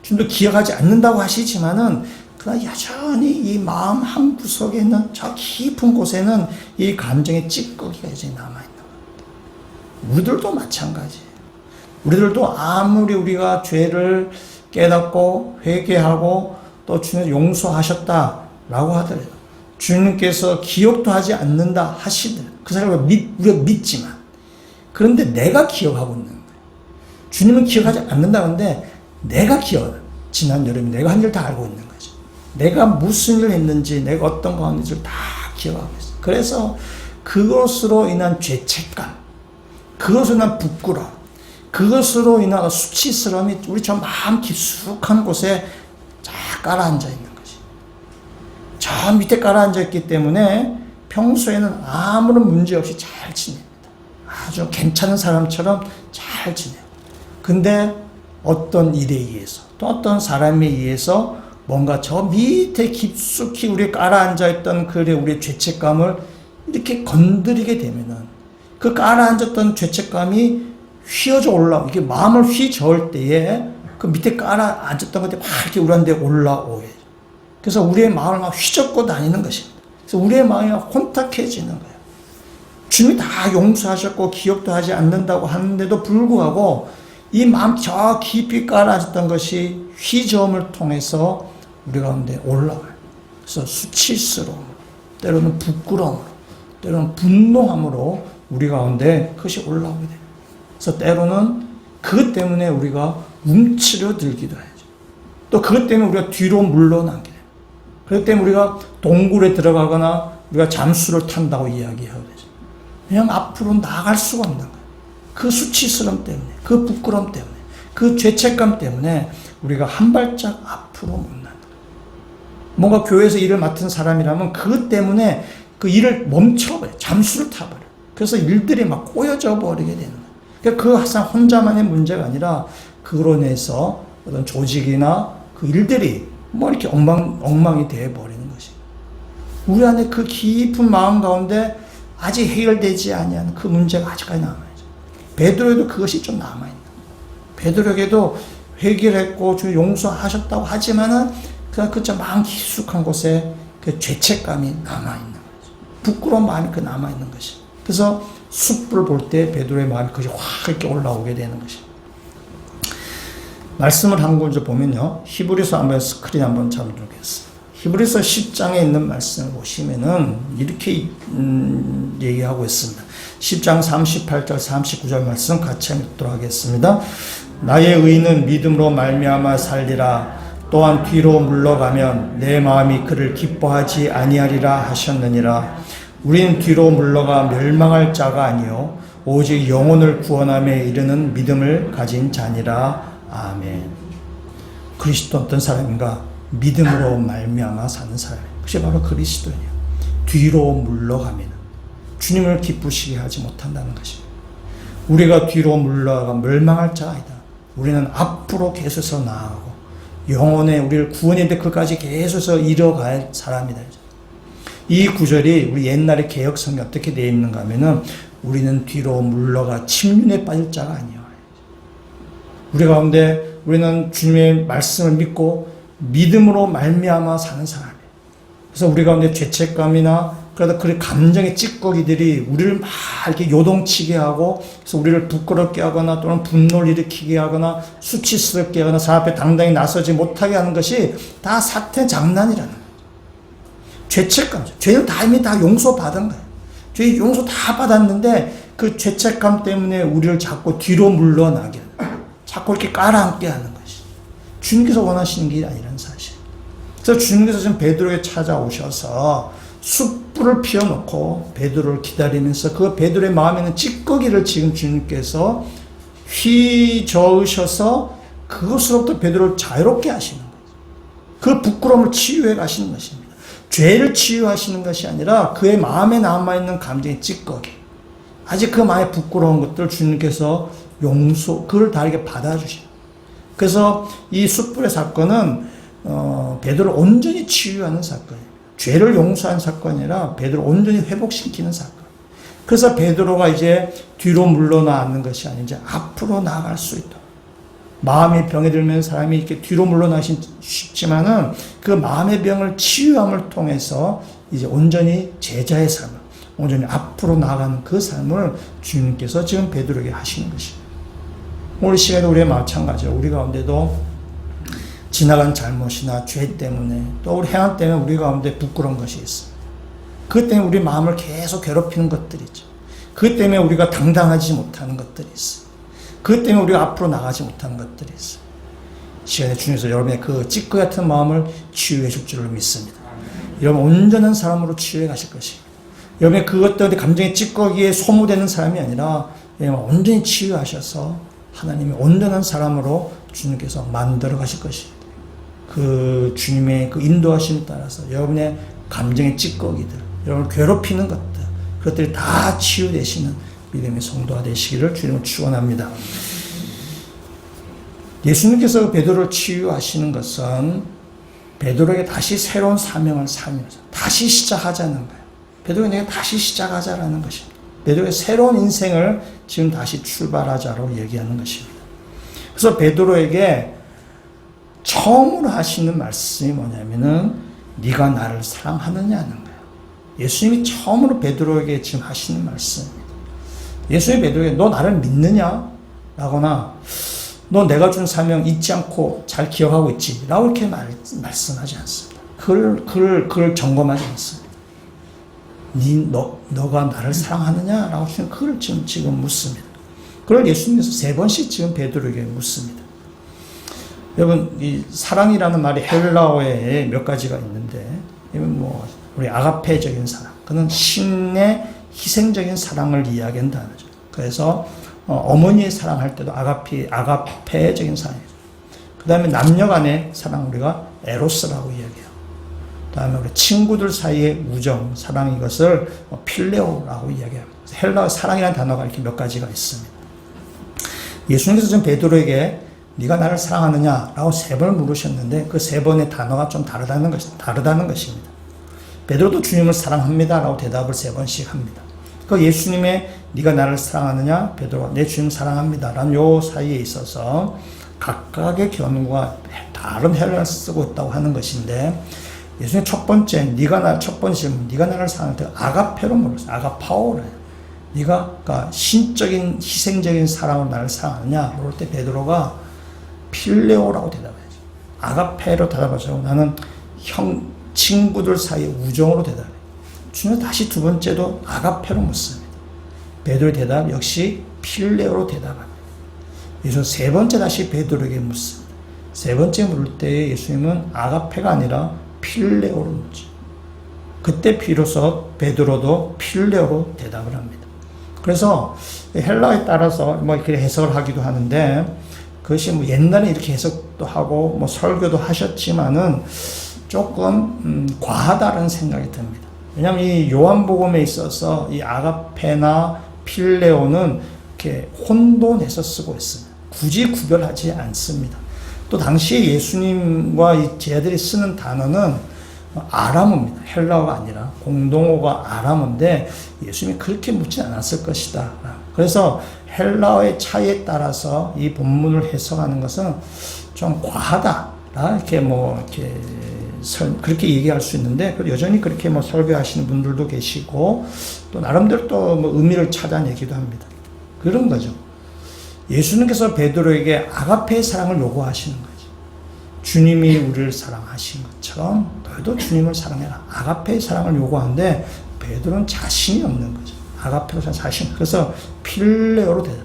B: 주님도 기억하지 않는다고 하시지만은, 그러나 여전히 이 마음 한 구석에 있는 저 깊은 곳에는 이 감정의 찌꺼기가 여전히 남아있는 겁니다. 우리들도 마찬가지예요. 우리들도 아무리 우리가 죄를 깨닫고 회개하고 또 주님 용서하셨다라고 하더라도 주님께서 기억도 하지 않는다 하시더라도 그 사람을 우리가 믿지만 그런데 내가 기억하고 있는 거예요. 주님은 기억하지 않는다는데 내가 지난 여름에 내가 한 일 다 알고 있는 거예요. 내가 무슨 일을 했는지, 내가 어떤 거 했는지를 다 기억하고 있어요. 그래서 그것으로 인한 죄책감, 그것으로 인한 부끄러움, 그것으로 인한 수치스러움이 우리 저 마음 깊숙한 곳에 쫙 깔아앉아 있는 것이. 저 밑에 깔아앉아 있기 때문에 평소에는 아무런 문제 없이 잘 지냅니다. 아주 괜찮은 사람처럼 잘 지내요. 근데 어떤 일에 의해서, 또 어떤 사람에 의해서 뭔가 저 밑에 깊숙이 우리 깔아앉아있던 우리의 죄책감을 이렇게 건드리게 되면은 그 깔아앉았던 죄책감이 휘어져 올라오고 이게 마음을 휘저을 때에 그 밑에 깔아앉았던 것들이 막 이렇게 우리한테 올라오게. 그래서 우리의 마음을 막 휘젓고 다니는 것입니다. 그래서 우리의 마음이 혼탁해지는 거예요. 주님이 다 용서하셨고 기억도 하지 않는다고 하는데도 불구하고 이 마음 저 깊이 깔아앉았던 것이 휘저음을 통해서 우리 가운데 올라와요. 그래서 수치스러움, 때로는 부끄러움으로, 때로는 분노함으로 우리 가운데 그것이 올라오게 돼요. 그래서 때로는 그것 때문에 우리가 움츠려들기도 하죠. 또 그것 때문에 우리가 뒤로 물러나게 돼요. 그것 때문에 우리가 동굴에 들어가거나 우리가 잠수를 탄다고 이야기하게 되죠. 그냥 앞으로 나아갈 수가 없는 거예요. 그 수치스러움 때문에, 그 부끄러움 때문에, 그 죄책감 때문에 우리가 한 발짝 앞으로 못 나가요. 뭔가 교회에서 일을 맡은 사람이라면 그것 때문에 그 일을 멈춰버려요. 잠수를 타버려요. 그래서 일들이 막 꼬여져 버리게 되는 거예요. 그러니까 그 항상 혼자만의 문제가 아니라 그로 인해서 어떤 조직이나 그 일들이 뭐 이렇게 엉망이 되어버리는 것이. 우리 안에 그 깊은 마음 가운데 아직 해결되지 아니한 그 문제가 아직까지 남아있죠. 베드로에도 그것이 좀 남아있는 거예요. 베드로에게도 회개를 했고 주님 용서하셨다고 하지만은 그냥 그저 마음 깊숙한 곳에 그 죄책감이 남아있는 거죠. 부끄러운 마음이 그 남아있는 것이. 그래서 숯불을 볼 때 베드로의 마음이 그것이 확 이렇게 올라오게 되는 것입니다. 말씀을 한 군절 보면요. 히브리서 한번 스크린 한번 잡아주겠습니다. 히브리서 10장에 있는 말씀을 보시면은 이렇게 얘기하고 있습니다. 10장 38절 39절 말씀 같이 읽도록 하겠습니다. 나의 의는 믿음으로 말미암아 살리라. 또한 뒤로 물러가면 내 마음이 그를 기뻐하지 아니하리라 하셨느니라. 우리는 뒤로 물러가 멸망할 자가 아니요 오직 영혼을 구원함에 이르는 믿음을 가진 자니라. 아멘. 그리스도 어떤 사람인가? 믿음으로 말미암아 사는 사람이에요. 그것이 바로 그리스도예요. 뒤로 물러가면 주님을 기쁘시게 하지 못한다는 것입니다. 우리가 뒤로 물러가 멸망할 자가 아니다. 우리는 앞으로 계속해서 나아가고 영혼의 우리를 구원의 데까지 계속해서 이뤄갈 사람이다. 이 구절이 우리 옛날의 개혁 성경에 어떻게 되어 있는가 하면은 우리는 뒤로 물러가 침륜에 빠질 자가 아니에요. 우리 가운데 우리는 주님의 말씀을 믿고 믿음으로 말미암아 사는 사람이에요. 그래서 우리 가운데 죄책감이나 그러다 그 감정의 찌꺼기들이 우리를 막 이렇게 요동치게 하고 그래서 우리를 부끄럽게 하거나 또는 분노를 일으키게 하거나 수치스럽게 하거나 사람 앞에 당당히 나서지 못하게 하는 것이 다 사태 장난이라는 거예요. 죄책감이죠. 죄는 다 이미 다 용서받은 거예요. 죄 용서 다 받았는데 그 죄책감 때문에 우리를 자꾸 뒤로 물러나게 자꾸 이렇게 깔아앉게 하는 것이 주님께서 원하시는 게 아니라는 사실. 그래서 주님께서 지금 베드로에 찾아오셔서 숯불을 피워놓고 베드로를 기다리면서 그 베드로의 마음에 있는 찌꺼기를 지금 주님께서 휘저으셔서 그것으로부터 베드로를 자유롭게 하시는 거예요. 그 부끄러움을 치유해 가시는 것입니다. 죄를 치유하시는 것이 아니라 그의 마음에 남아있는 감정의 찌꺼기, 아직 그 마음에 부끄러운 것들을 주님께서 그걸 다 이렇게 받아주셔요. 그래서 이 숯불의 사건은 베드로를 온전히 치유하는 사건이에요. 죄를 용서하는 사건이 아니라 베드로를 온전히 회복시키는 사건. 그래서 베드로가 이제 뒤로 물러나는 것이 아니라 이제 앞으로 나아갈 수 있도록. 마음의 병에 들면 사람이 이렇게 뒤로 물러나기 쉽지만은 그 마음의 병을 치유함을 통해서 이제 온전히 제자의 삶을, 온전히 앞으로 나아가는 그 삶을 주님께서 지금 베드로에게 하시는 것입니다. 오늘 시간에 우리의 마찬가지로 우리 가운데도 지나간 잘못이나 죄 때문에 또 우리 행함 때문에 우리 가운데 부끄러운 것이 있습니다. 그것 때문에 우리 마음을 계속 괴롭히는 것들이 있죠. 그것 때문에 우리가 당당하지 못하는 것들이 있어요. 그것 때문에 우리가 앞으로 나가지 못하는 것들이 있어요. 시간에 주님께서 여러분의 그 찌꺼기 같은 마음을 치유해 줄 줄을 믿습니다. 여러분 온전한 사람으로 치유해 가실 것입니다. 여러분의 그것 때문에 감정의 찌꺼기에 소모되는 사람이 아니라 온전히 치유하셔서 하나님이 온전한 사람으로 주님께서 만들어 가실 것입니다. 그 주님의 그 인도하심에 따라서 여러분의 감정의 찌꺼기들, 여러분을 괴롭히는 것들, 그것들이 다 치유되시는 믿음의 성도가 되시기를 주님을 축원합니다. 예수님께서 베드로를 치유하시는 것은 베드로에게 다시 새로운 사명을 살면서 다시 시작하자는 거예요. 베드로에게 다시 시작하자라는 것입니다. 베드로의 새로운 인생을 지금 다시 출발하자로 얘기하는 것입니다. 그래서 베드로에게 처음으로 하시는 말씀이 뭐냐면은 네가 나를 사랑하느냐는 거예요. 예수님이 처음으로 베드로에게 지금 하시는 말씀입니다. 예수님이 베드로에게 너 나를 믿느냐? 라거나 너 내가 준 사명 잊지 않고 잘 기억하고 있지? 라고 이렇게 말씀하지 않습니다. 그걸 점검하지 않습니다. 너가 나를 사랑하느냐? 라고 그걸 지금 묻습니다. 그걸 예수님께서 3번씩 지금 베드로에게 묻습니다. 여러분, 이 사랑이라는 말이 헬라어에 몇 가지가 있는데, 우리 아가페적인 사랑. 그는 신의 희생적인 사랑을 이야기하는 단어죠. 그래서, 어머니의 사랑할 때도 아가페적인 사랑이죠. 그 다음에 남녀 간의 사랑 우리가 에로스라고 이야기해요. 그 다음에 우리 친구들 사이의 우정, 사랑 이것을 필레오라고 이야기합니다. 헬라어 사랑이라는 단어가 이렇게 몇 가지가 있습니다. 예수님께서 지금 베드로에게 네가 나를 사랑하느냐? 라고 3번을 물으셨는데 그 3번의 단어가 좀 다르다는 것입니다. 베드로도 주님을 사랑합니다. 라고 대답을 3번씩 합니다. 그 예수님의 네가 나를 사랑하느냐? 베드로가 내 주님 사랑합니다. 라는 요 사이에 있어서 각각의 견우가 다른 헬라어를 쓰고 있다고 하는 것인데 예수님 첫 번째, 첫 번째 질문, 네가 나를 사랑할 때 아가페로 물었어요. 아가파오래. 네가 그러니까 신적인 희생적인 사랑으로 나를 사랑하느냐? 그럴 때 베드로가 필레오라고 대답해야죠. 아가페로 대답하죠. 나는 친구들 사이의 우정으로 대답해요. 주님 다시 두 번째도 아가페로 묻습니다. 베드로의 대답 역시 필레오로 대답합니다. 예수 세 번째 다시 베드로에게 묻습니다. 세 번째 물을 때 예수님은 아가페가 아니라 필레오로 묻죠. 그때 비로소 베드로도 필레오로 대답을 합니다. 그래서 헬라어에 따라서 뭐 이렇게 해석을 하기도 하는데 그것이 뭐 옛날에 이렇게 해석도 하고 뭐 설교도 하셨지만은 조금 과하다는 생각이 듭니다. 왜냐하면 이 요한복음에 있어서 이 아가페나 필레오는 이렇게 혼돈해서 쓰고 있습니다. 굳이 구별하지 않습니다. 또 당시에 예수님과 이 제자들이 쓰는 단어는 아람어입니다. 헬라어가 아니라 공동어가 아람어인데 예수님이 그렇게 묻지 않았을 것이다. 그래서 헬라어의 차이에 따라서 이 본문을 해석하는 것은 좀 과하다. 이렇게 이렇게 그렇게 얘기할 수 있는데 여전히 그렇게 설교하시는 분들도 계시고 또 나름대로 또 의미를 찾아내기도 합니다. 그런 거죠. 예수님께서 베드로에게 아가페의 사랑을 요구하시는 거죠. 주님이 우리를 사랑하신 것처럼 너희도 주님을 사랑해라. 아가페의 사랑을 요구하는데 베드로는 자신이 없는 거죠. 아가페로 자신. 그래서 필레오로 대답.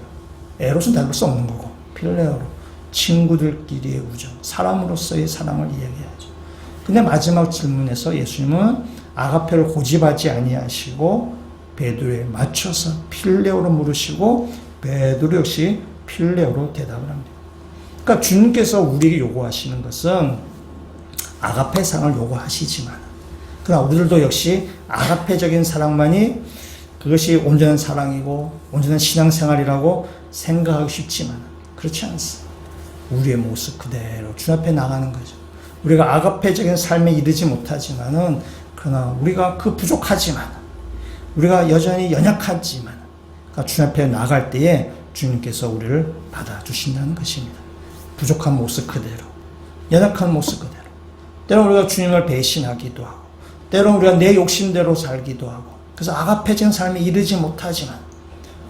B: 에로스는 대답할 수 없는 거고 필레오로 친구들끼리의 우정, 사람으로서의 사랑을 이야기하죠. 근데 마지막 질문에서 예수님은 아가페를 고집하지 아니하시고 베드로에 맞춰서 필레오로 물으시고 베드로 역시 필레오로 대답을 합니다. 그러니까 주님께서 우리에게 요구하시는 것은 아가페 사랑을 요구하시지만 그러나 우리들도 역시 아가페적인 사랑만이 그것이 온전한 사랑이고 온전한 신앙생활이라고 생각하기 쉽지만 그렇지 않습니다. 우리의 모습 그대로 주 앞에 나가는 거죠. 우리가 아가페적인 삶에 이르지 못하지만은 그러나 우리가 그 부족하지만 우리가 여전히 연약하지만 그러니까 주 앞에 나갈 때에 주님께서 우리를 받아주신다는 것입니다. 부족한 모습 그대로, 연약한 모습 그대로. 때로는 우리가 주님을 배신하기도 하고, 때로는 우리가 내 욕심대로 살기도 하고, 그래서 아가페적인 삶에 이르지 못하지만,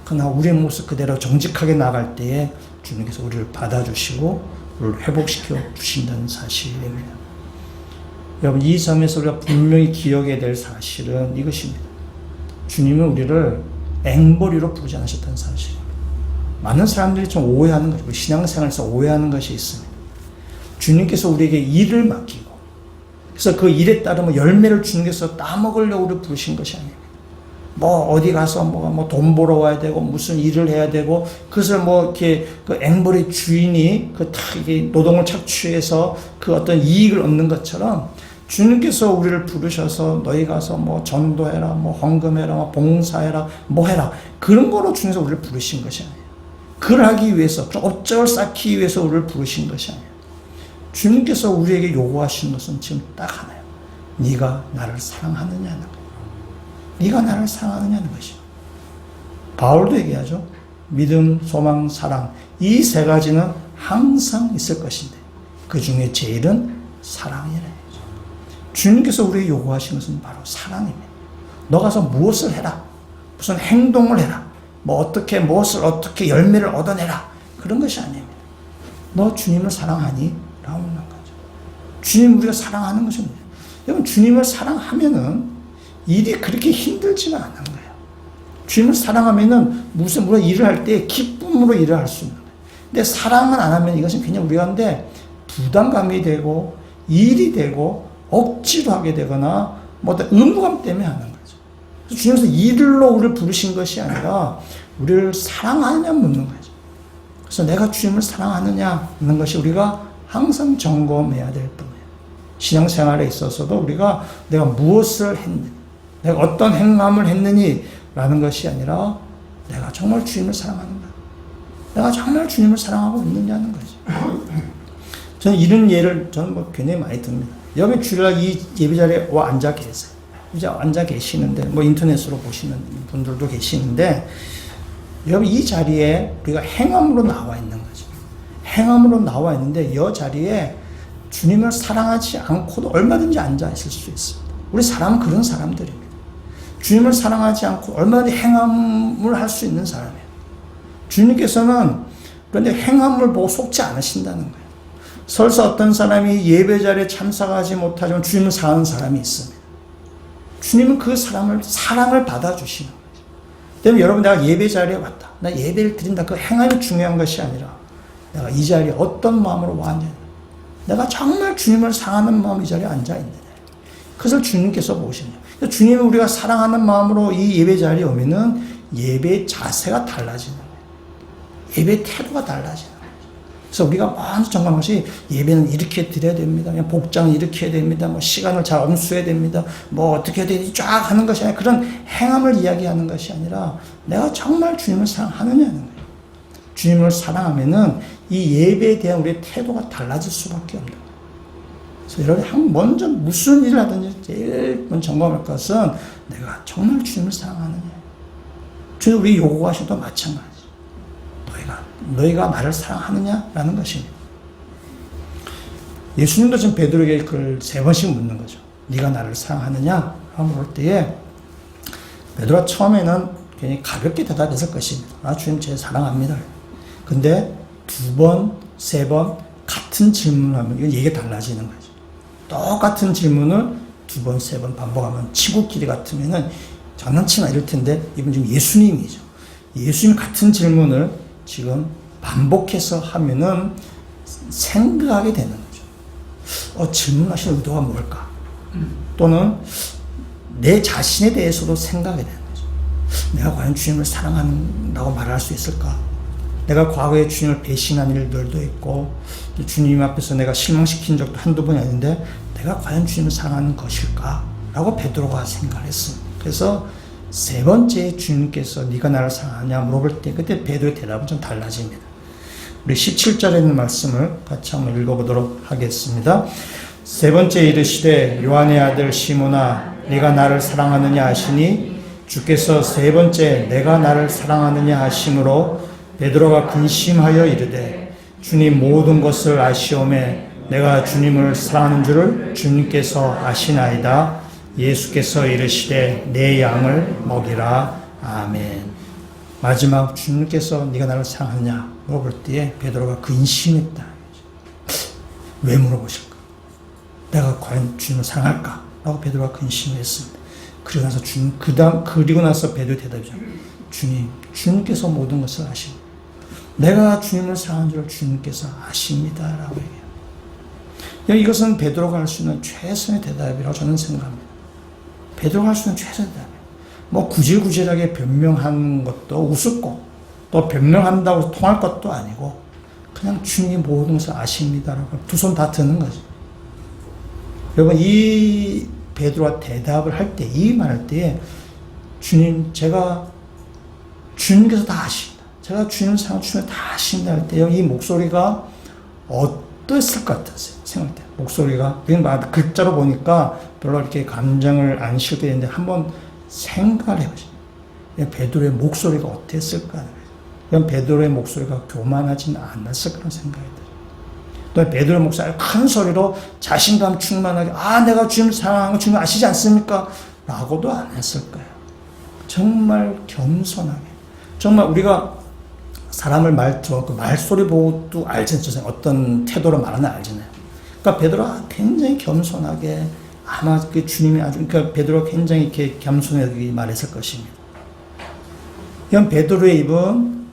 B: 그러나 우리의 모습 그대로 정직하게 나갈 때에 주님께서 우리를 받아주시고, 우리를 회복시켜 주신다는 사실입니다. 여러분, 이 점에서 우리가 분명히 기억해야 될 사실은 이것입니다. 주님은 우리를 앵벌이로 부르지 않으셨다는 사실입니다. 많은 사람들이 좀 오해하는 거죠. 신앙생활에서 오해하는 것이 있습니다. 주님께서 우리에게 일을 맡기고 그래서 그 일에 따르면 열매를 주님께서 따먹으려고 우리를 부르신 것이 아닙니다. 어디 가서 돈 벌어 와야 되고 무슨 일을 해야 되고 그것을 이렇게 그 앵벌의 주인이 이게 노동을 착취해서 그 어떤 이익을 얻는 것처럼 주님께서 우리를 부르셔서 너희 가서 전도해라, 헌금해라, 봉사해라, 해라. 그런 거로 주님께서 우리를 부르신 것이 아니에요. 그걸 하기 위해서, 업적을 쌓기 위해서 우리를 부르신 것이 아니에요. 주님께서 우리에게 요구하신 것은 지금 딱 하나예요. 네가 나를 사랑하느냐는 거예요. 네가 나를 사랑하느냐는 것이요. 바울도 얘기하죠. 믿음, 소망, 사랑. 이 세 가지는 항상 있을 것인데 그 중에 제일은 사랑이라. 주님께서 우리에게 요구하시는 것은 바로 사랑입니다. 너 가서 무엇을 해라. 무슨 행동을 해라. 무엇을 어떻게 열매를 얻어내라. 그런 것이 아닙니다. 너 주님을 사랑하니? 라고 묻는 거죠. 주님 우리가 사랑하는 것입니다. 여러분, 주님을 사랑하면은 일이 그렇게 힘들지가 않은 거예요. 주님을 사랑하면은 물론 일을 할 때 기쁨으로 일을 할 수 있는 거예요. 근데 사랑을 안 하면 이것은 그냥 우리가 한데 부담감이 되고 일이 되고 억지로 하게 되거나 어떤 의무감 때문에 하는 거죠. 그래서 주님께서 일로 우리를 부르신 것이 아니라 우리를 사랑하느냐 묻는 거죠. 그래서 내가 주님을 사랑하느냐 묻는 것이 우리가 항상 점검해야 될 뿐이에요. 신앙생활에 있어서도 우리가 내가 무엇을 했느니, 내가 어떤 행함을 했느니 라는 것이 아니라 내가 정말 주님을 사랑하는가, 내가 정말 주님을 사랑하고 있느냐는 거죠. 저는 이런 예를 굉장히 많이 듭니다. 여기 주일날 이 예배 자리에 앉아 계세요. 이제 앉아 계시는데, 인터넷으로 보시는 분들도 계시는데, 여러분 이 자리에 우리가 행함으로 나와 있는 거죠. 행함으로 나와 있는데, 이 자리에 주님을 사랑하지 않고도 얼마든지 앉아 있을 수 있습니다. 우리 사람은 그런 사람들입니다. 주님을 사랑하지 않고 얼마든지 행함을 할 수 있는 사람이에요. 주님께서는 그런데 행함을 보고 속지 않으신다는 거예요. 설사 어떤 사람이 예배 자리에 참석하지 못하지만 주님을 사랑하는 사람이 있습니다. 주님은 그 사람을 사랑을 받아주시는 거예요. 때문에 여러분, 내가 예배 자리에 왔다, 나 예배를 드린다, 그 행함이 중요한 것이 아니라 내가 이 자리에 어떤 마음으로 왔느냐, 내가 정말 주님을 사랑하는 마음으로 이 자리에 앉아있느냐, 그것을 주님께서 보시냐. 주님을 우리가 사랑하는 마음으로 이 예배 자리에 오면은 예배의 자세가 달라지는 거예요. 예배의 태도가 달라지는 거예요. 그래서 우리가 먼저 점검한 것이, 예배는 이렇게 드려야 됩니다, 그냥 복장을 이렇게 해야 됩니다, 뭐 시간을 잘 엄수해야 됩니다, 뭐 어떻게 해야 되지, 쫙 하는 것이 아니라, 그런 행함을 이야기하는 것이 아니라 내가 정말 주님을 사랑하느냐는 거예요. 주님을 사랑하면은 이 예배에 대한 우리의 태도가 달라질 수밖에 없는 거예요. 그래서 여러분, 먼저 무슨 일을 하든지 제일 먼저 점검할 것은 내가 정말 주님을 사랑하느냐. 주님, 우리 요구하신 것도 마찬가지. 너희가 나를 사랑하느냐라는 것입니다. 예수님도 지금 베드로에게 그걸 3번씩 묻는 거죠. 네가 나를 사랑하느냐? 라고 물을 때에 베드로가 처음에는 괜히 가볍게 대답했을 것입니다. 아, 주님, 제 사랑합니다. 근데 2번, 3번 같은 질문을 하면 이건 얘기가 달라지는 거죠. 똑같은 질문을 2번, 3번 반복하면, 친구끼리 같으면은 장난치나 이럴 텐데, 이분 지금 예수님이죠. 예수님 같은 질문을 지금 반복해서 하면은 생각하게 되는 거죠. 질문하신 의도가 뭘까? 또는 내 자신에 대해서도 생각하게 되는 거죠. 내가 과연 주님을 사랑한다고 말할 수 있을까? 내가 과거에 주님을 배신한 일들도 있고, 주님 앞에서 내가 실망시킨 적도 한두 번이 아닌데, 내가 과연 주님을 사랑하는 것일까? 라고 베드로가 생각을 했습니다. 그래서 3번째 주님께서 네가 나를 사랑하냐 물어볼 때, 그때 베드로의 대답은 좀 달라집니다. 우리 17절에 있는 말씀을 같이 한번 읽어보도록 하겠습니다. 3번째 이르시되 요한의 아들 시몬아, 네가 나를 사랑하느냐 하시니, 주께서 3번째 내가 나를 사랑하느냐 하심으로 베드로가 근심하여 이르되, 주님 모든 것을 아시오매 내가 주님을 사랑하는 줄을 주님께서 아시나이다. 예수께서 이르시되 내 양을 먹이라. 아멘. 마지막 주님께서 네가 나를 사랑하느냐 물어볼 때에 베드로가 근심했다. 왜 물어보실까? 내가 과연 주님을 사랑할까? 라고 베드로가 근심했습니다. 그리고 나서 그리고 나서 베드로의 대답이죠. 주님께서 모든 것을 아십니다. 내가 주님을 사랑하는 줄 주님께서 아십니다. 라고 얘기해요. 이것은 베드로가 할 수 있는 최선의 대답이라고 저는 생각합니다. 베드로가 할 수 있는 최선의 대답이에요. 뭐 구질구질하게 변명하는 것도 우습고, 또 변명한다고 통할 것도 아니고, 그냥 주님이 모든 것을 아십니다라고 2손 다 드는 거죠. 여러분, 이 베드로가 대답을 할 때, 이 말할 때에, 주님, 주님께서 다 아십니다. 제가 주님을 사랑하는 주님을 다 아십니다 할 때요, 이 목소리가 어땠을 것 같았어요. 생각할 때. 목소리가. 글자로 보니까 별로 이렇게 감정을 안 실게 되는데, 한번 생각을 해보시죠. 베드로의 목소리가 어땠을까? 이건 베드로의 목소리가 교만하지는 않았을 거라는 생각이 들어요. 또 베드로의 목소리가 큰 소리로 자신감 충만하게, 내가 주님을 사랑하는 거 주님 아시지 않습니까? 라고도 안 했을 거예요. 정말 겸손하게. 정말 우리가 사람을 말소리 보고도 알잖아요. 어떤 태도로 말하나 알잖아요. 그러니까 베드로가 굉장히 겸손하게, 아마 그 주님이 그러니까 베드로가 굉장히 이렇게 겸손하게 말했을 것입니다. 이건 베드로의 입은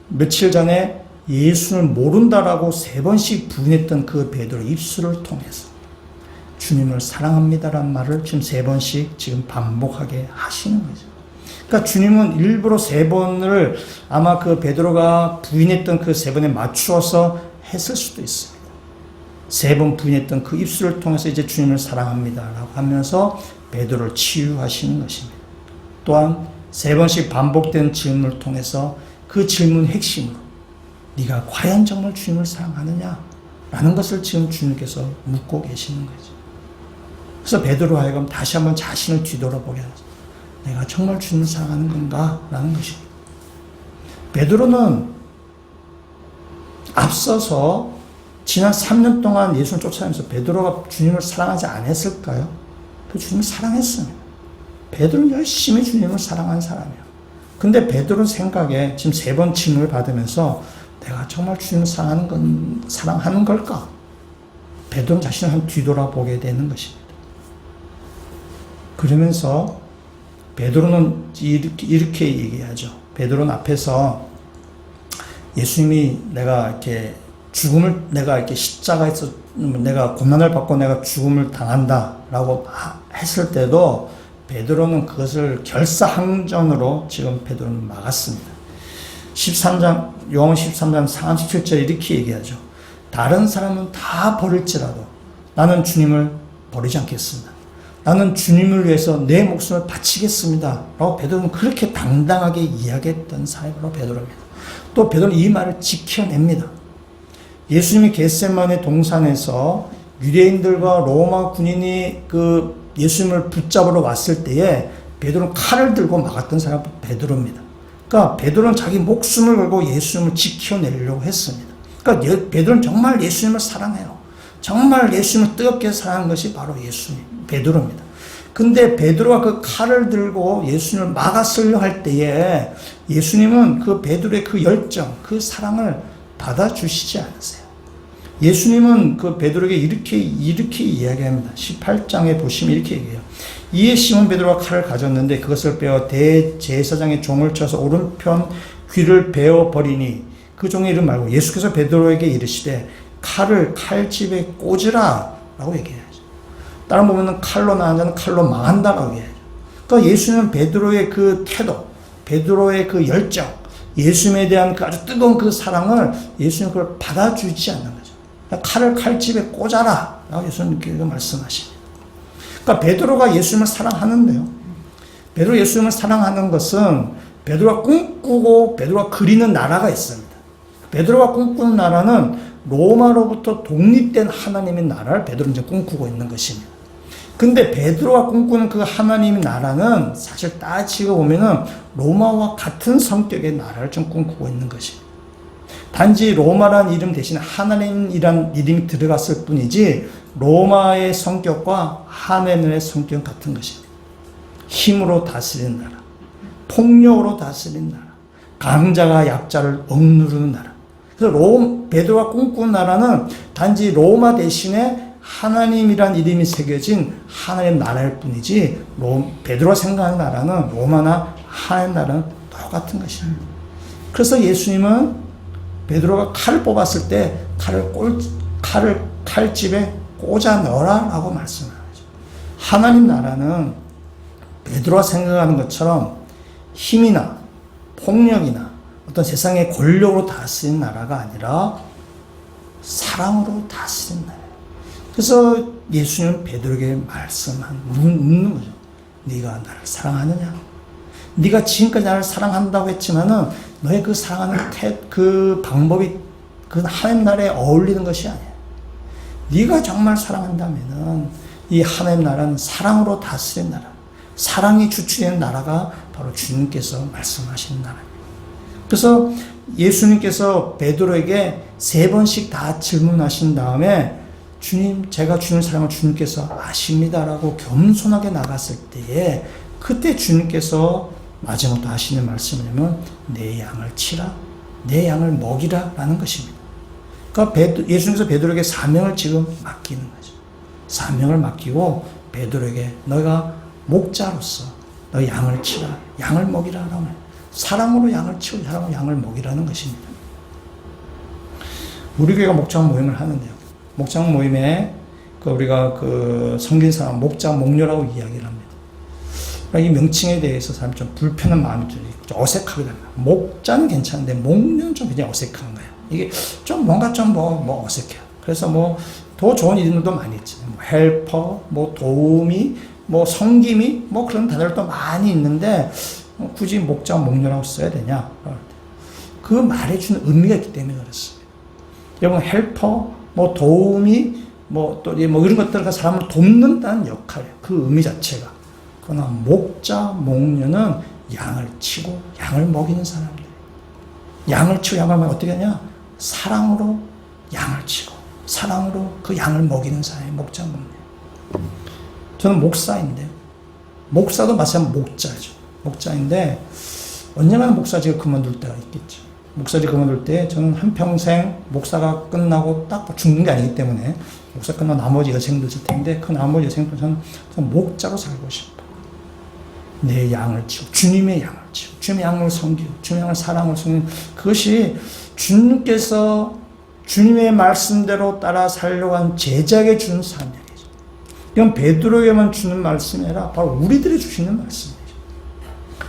B: 며칠 전에 예수를 모른다라고 3번씩 부인했던 그 베드로의 입술을 통해서 주님을 사랑합니다라는 말을 지금 3번씩 지금 반복하게 하시는 거죠. 그러니까 주님은 일부러 3번을 아마 그 베드로가 부인했던 그 3번에 맞추어서 했을 수도 있습니다. 3번 부인했던 그 입술을 통해서 이제 주님을 사랑합니다라고 하면서 베드로를 치유하시는 것입니다. 또한 3번씩 반복된 질문을 통해서 그 질문 핵심으로 네가 과연 정말 주님을 사랑하느냐? 라는 것을 지금 주님께서 묻고 계시는 거죠. 그래서 베드로 하여금 다시 한번 자신을 뒤돌아보게 하죠. 내가 정말 주님을 사랑하는 건가? 라는 것입니다. 베드로는 앞서서 지난 3년 동안 예수를 쫓아다니면서 베드로가 주님을 사랑하지 않았을까요? 그 주님을 사랑했습니다. 베드로는 열심히 주님을 사랑한 사람이에요. 근데 베드로 생각에 지금 3번 징을 받으면서 내가 정말 주님을 사랑하는 걸까? 베드로는 자신을 한 뒤돌아보게 되는 것입니다. 그러면서 베드로는 이렇게 얘기하죠. 베드로는 앞에서 예수님이 내가 이렇게 십자가에서 내가 고난을 받고 내가 죽음을 당한다라고 했을 때도 베드로는 그것을 결사항전으로 지금 베드로는 막았습니다. 13장, 요한 13장 37절 이렇게 얘기하죠. 다른 사람은 다 버릴지라도 나는 주님을 버리지 않겠습니다. 나는 주님을 위해서 내 목숨을 바치겠습니다. 라고 베드로는 그렇게 당당하게 이야기했던 사람으로 베드로입니다. 또 베드로는 이 말을 지켜냅니다. 예수님이 겟세마네 동산에서 유대인들과 로마 군인이 예수님을 붙잡으러 왔을 때에 베드로는 칼을 들고 막았던 사람이 베드로입니다. 그러니까 베드로는 자기 목숨을 걸고 예수님을 지켜내려고 했습니다. 그러니까 베드로는 정말 예수님을 사랑해요. 정말 예수님을 뜨겁게 사랑한 것이 바로 베드로입니다. 근데 베드로가 그 칼을 들고 예수님을 막았으려 할 때에 예수님은 그 베드로의 그 열정, 그 사랑을 받아주시지 않으세요. 예수님은 그 베드로에게 이렇게 이야기합니다. 18장에 보시면 이렇게 얘기해요. 이에 시몬 베드로가 칼을 가졌는데 그것을 빼어 대제사장의 종을 쳐서 오른편 귀를 베어 버리니 그 종의 이름 말고 예수께서 베드로에게 이르시되 칼을 칼집에 꽂으라 라고 얘기해야죠. 다른 보면은 칼로 나은 자는 칼로 망한다라고 얘기해야죠. 그러니까 예수님은 베드로의 그 태도, 베드로의 그 열정, 예수님에 대한 그 아주 뜨거운 그 사랑을 예수님은 그걸 받아주지 않는 거죠. 그러니까 칼을 칼집에 꽂아라 라고 예수님께서 말씀하십니다. 그러니까 베드로가 예수님을 사랑하는데요. 베드로 예수님을 사랑하는 것은 베드로가 꿈꾸고 베드로가 그리는 나라가 있습니다. 베드로가 꿈꾸는 나라는 로마로부터 독립된 하나님의 나라를 베드로는 이제 꿈꾸고 있는 것입니다. 근데 베드로가 꿈꾸는 그 하나님의 나라는 사실 따지고 보면은 로마와 같은 성격의 나라를 좀 꿈꾸고 있는 것입니다. 단지 로마라는 이름 대신 하나님이란 이름이 들어갔을 뿐이지 로마의 성격과 하나님의 성격은 같은 것입니다. 힘으로 다스리는 나라, 폭력으로 다스리는 나라, 강자가 약자를 억누르는 나라. 그래서 베드로가 꿈꾸는 나라는 단지 로마 대신에 하나님이란 이름이 새겨진 하나님의 나라일 뿐이지 베드로가 생각하는 나라는 로마나 하나님 나라는 똑같은 것입니다. 그래서 예수님은 베드로가 칼을 뽑았을 때 칼을 칼집에 꽂아 넣어라 라고 말씀하죠. 하나님 나라는 베드로가 생각하는 것처럼 힘이나 폭력이나 어떤 세상의 권력으로 다스리는 나라가 아니라 사랑으로 다스리는 나라예요. 그래서 예수님은 베드로에게 묻는 거죠. 네가 나를 사랑하느냐? 네가 지금까지 나를 사랑한다고 했지만은 너의 그 사랑하는 그 방법이 그 하나님 나라에 어울리는 것이 아니야. 네가 정말 사랑한다면은 이 하나님 나라는 사랑으로 다스리는 나라, 사랑이 주축되는 나라가 바로 주님께서 말씀하시는 나라입니다. 그래서 예수님께서 베드로에게 3번씩 다 질문하신 다음에 주님, 제가 주님을 사랑하는 주님께서 아십니다라고 겸손하게 나갔을 때에 그때 주님께서 마지막으로 하시는 말씀이냐면 내 양을 치라, 내 양을 먹이라 라는 것입니다. 그러니까 예수님께서 베드로에게 사명을 지금 맡기는 거죠. 사명을 맡기고 베드로에게 너가 목자로서 너 양을 치라, 양을 먹이라 라고 해요. 사랑으로 양을 치고 사랑으로 양을 먹이라는 것입니다. 우리 교회가 목장 모임을 하는데요. 목장 모임에 우리가 성긴사람 목장 목녀라고 이야기를 합니다. 이 명칭에 대해서 사람이 좀 불편한 마음이 들어요. 좀 어색하게 됩니다. 목자는 괜찮은데 목녀는 좀 굉장히 어색한 거예요. 이게 좀 뭔가 좀 어색해요. 그래서 더 좋은 이름도 많이 있잖아요. 헬퍼, 도우미, 성김이 그런 단어들도 많이 있는데 굳이 목자 목녀라고 써야 되냐? 그 말에 주는 의미가 있기 때문에 그렇습니다. 여러분 헬퍼, 도우미, 또 이런 것들과 사람을 돕는다는 역할이에요. 그 의미 자체가. 그러나 목자 목녀는 양을 치고 양을 먹이는 사람들. 양을 치고 양을 먹이면 어떻게 하냐? 사랑으로 양을 치고 사랑으로 그 양을 먹이는 사람이 목자 목녀. 저는 목사인데 목사도 마찬가지로 목자죠. 목자인데 언젠가는 목사직을 그만둘 때가 있겠죠. 목사직 그만둘 때 저는 한평생 목사가 끝나고 딱 죽는 게 아니기 때문에 목사 끝나고 나머지 여생도 있을 텐데 그 나머지 여생도 저는 목자로 살고 싶어요. 내 양을 치고 주님의 양을 치고 주님의 양을 섬기고 주님의 양을 사랑을 섬기는 그것이 주님께서 주님의 말씀대로 따라 살려고 한 제자에게 주는 사명이죠. 이건 베드로에게만 주는 말씀이 아니라 바로 우리들이 주시는 말씀이죠.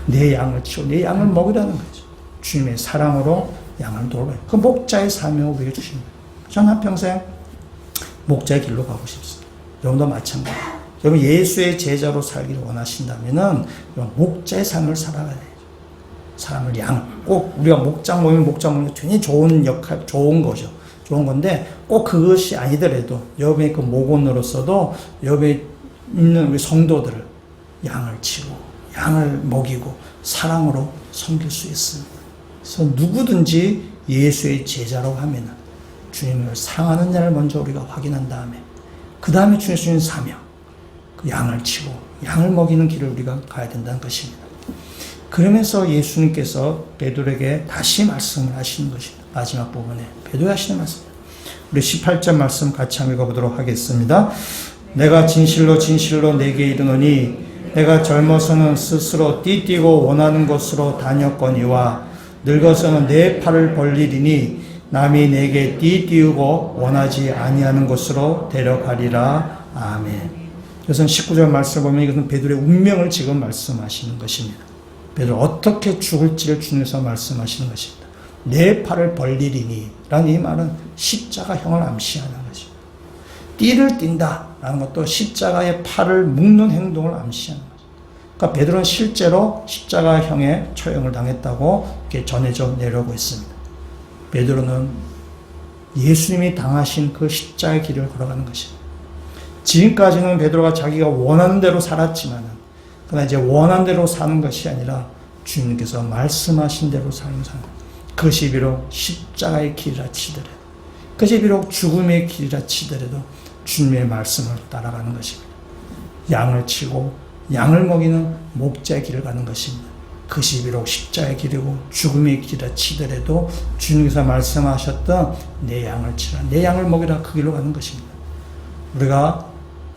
B: 내 양을 치고 내 양을 먹이라는 거죠. 주님의 사랑으로 양을 돌봐요. 그 목자의 사명을 우리에게 주십니다. 저는 한평생 목자의 길로 가고 싶습니다. 여러분도 마찬가지예요. 여러분 예수의 제자로 살기를 원하신다면은 목자의 삶을 살아가야 돼요. 사람을 꼭 우리가 목장 모이면 굉장히 좋은 역할, 좋은 거죠. 좋은 건데 꼭 그것이 아니더라도 여러분의 그 목원으로서도 여러분에 있는 우리 성도들을 양을 치고 양을 먹이고 사랑으로 섬길 수 있습니다. 그래서 누구든지 예수의 제자라고 하면은 주님을 사랑하는 자를 먼저 우리가 확인한 다음에 그 다음에 주님 주신 사명, 그 양을 치고 양을 먹이는 길을 우리가 가야 된다는 것입니다. 그러면서 예수님께서 베드로에게 다시 말씀을 하시는 것입니다. 마지막 부분에 베드로에게 하시는 말씀입니다. 우리 18절 말씀 같이 한번 읽어보도록 하겠습니다. 내가 진실로 진실로 내게 이르노니 내가 젊어서는 스스로 띠뛰고 원하는 곳으로 다녔거니와 늙어서는 내 팔을 벌리리니 남이 내게 띠띠우고 원하지 아니하는 곳으로 데려가리라. 아멘. 그래서 19절 말씀을 보면 이것은 베드로의 운명을 지금 말씀하시는 것입니다. 베드로 어떻게 죽을지를 주님께서 말씀하시는 것입니다. 내 팔을 벌리리니 라는 이 말은 십자가형을 암시하는 것입니다. 띠를 띈다 라는 것도 십자가의 팔을 묶는 행동을 암시하는 거죠. 그러니까 베드로는 실제로 십자가형의 처형을 당했다고 이렇게 전해져 내려오고 있습니다. 베드로는 예수님이 당하신 그 십자가의 길을 걸어가는 것입니다. 지금까지는 베드로가 자기가 원하는 대로 살았지만 그러나 이제 원하는 대로 사는 것이 아니라 주님께서 말씀하신 대로 사는 삶. 그것이 비록 십자가의 길이라 치더라도 그것이 비록 죽음의 길이라 치더라도 주님의 말씀을 따라가는 것입니다. 양을 치고 양을 먹이는 목자의 길을 가는 것입니다. 그것이 비록 십자가의 길이고 죽음의 길이라 치더라도 주님께서 말씀하셨던 내 양을 치라 내 양을 먹이라 그 길로 가는 것입니다. 우리가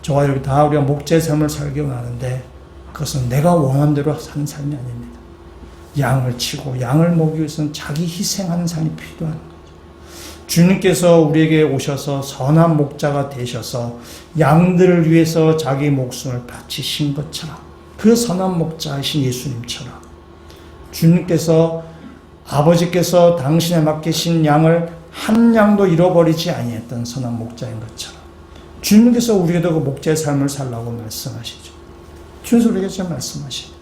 B: 저와 여러분 다 우리가 목자의 삶을 살기 원하는데 그것은 내가 원하는 대로 사는 삶이 아닙니다. 양을 치고 양을 먹이기 위해서는 자기 희생하는 삶이 필요한 거죠. 주님께서 우리에게 오셔서 선한 목자가 되셔서 양들을 위해서 자기 목숨을 바치신 것처럼 그 선한 목자이신 예수님처럼 주님께서 아버지께서 당신에 맡기신 양을 한 양도 잃어버리지 아니했던 선한 목자인 것처럼 주님께서 우리에게도 그 목자의 삶을 살라고 말씀하시죠. 주님께서 우리에게 지금 말씀하십니다.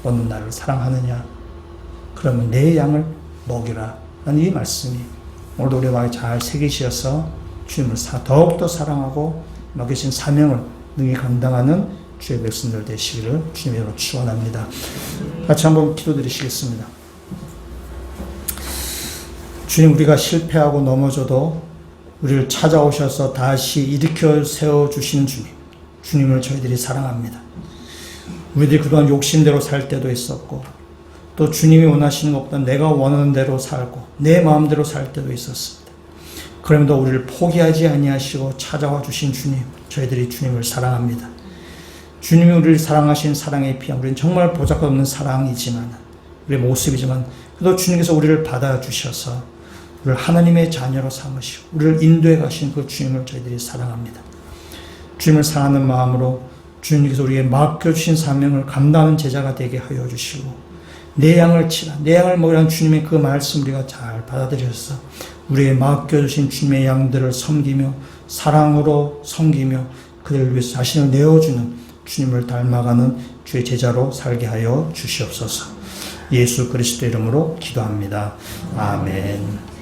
B: 너는 나를 사랑하느냐? 그러면 내 양을 먹이라. 라는 이 말씀이 오늘도 우리 마음에 잘 새기셔서 주님을 더욱더 사랑하고 맡기신 사명을 능히 감당하는 주의 백성들 되시기를 주님으로 축원합니다. 같이 한번 기도드리시겠습니다. 주님, 우리가 실패하고 넘어져도 우리를 찾아오셔서 다시 일으켜 세워주시는 주님, 주님을 저희들이 사랑합니다. 우리들이 그동안 욕심대로 살 때도 있었고 또 주님이 원하시는 것보다 내가 원하는 대로 살고 내 마음대로 살 때도 있었습니다. 그럼에도 우리를 포기하지 아니하시고 찾아와 주신 주님, 저희들이 주님을 사랑합니다. 주님이 우리를 사랑하신 사랑에 비하면 우리는 정말 보잘것없는 사랑이지만 우리의 모습이지만 그래도 주님께서 우리를 받아주셔서 우리를 하나님의 자녀로 삼으시고 우리를 인도해 가신 그 주님을 저희들이 사랑합니다. 주님을 사랑하는 마음으로 주님께서 우리에게 맡겨주신 사명을 감당하는 제자가 되게 하여 주시고 내 양을 치라 내 양을 먹이라는 주님의 그 말씀 우리가 잘 받아들여서 우리에게 맡겨주신 주님의 양들을 섬기며 사랑으로 섬기며 그들을 위해서 자신을 내어주는 주님을 닮아가는 주의 제자로 살게 하여 주시옵소서. 예수 그리스도 이름으로 기도합니다. 아멘.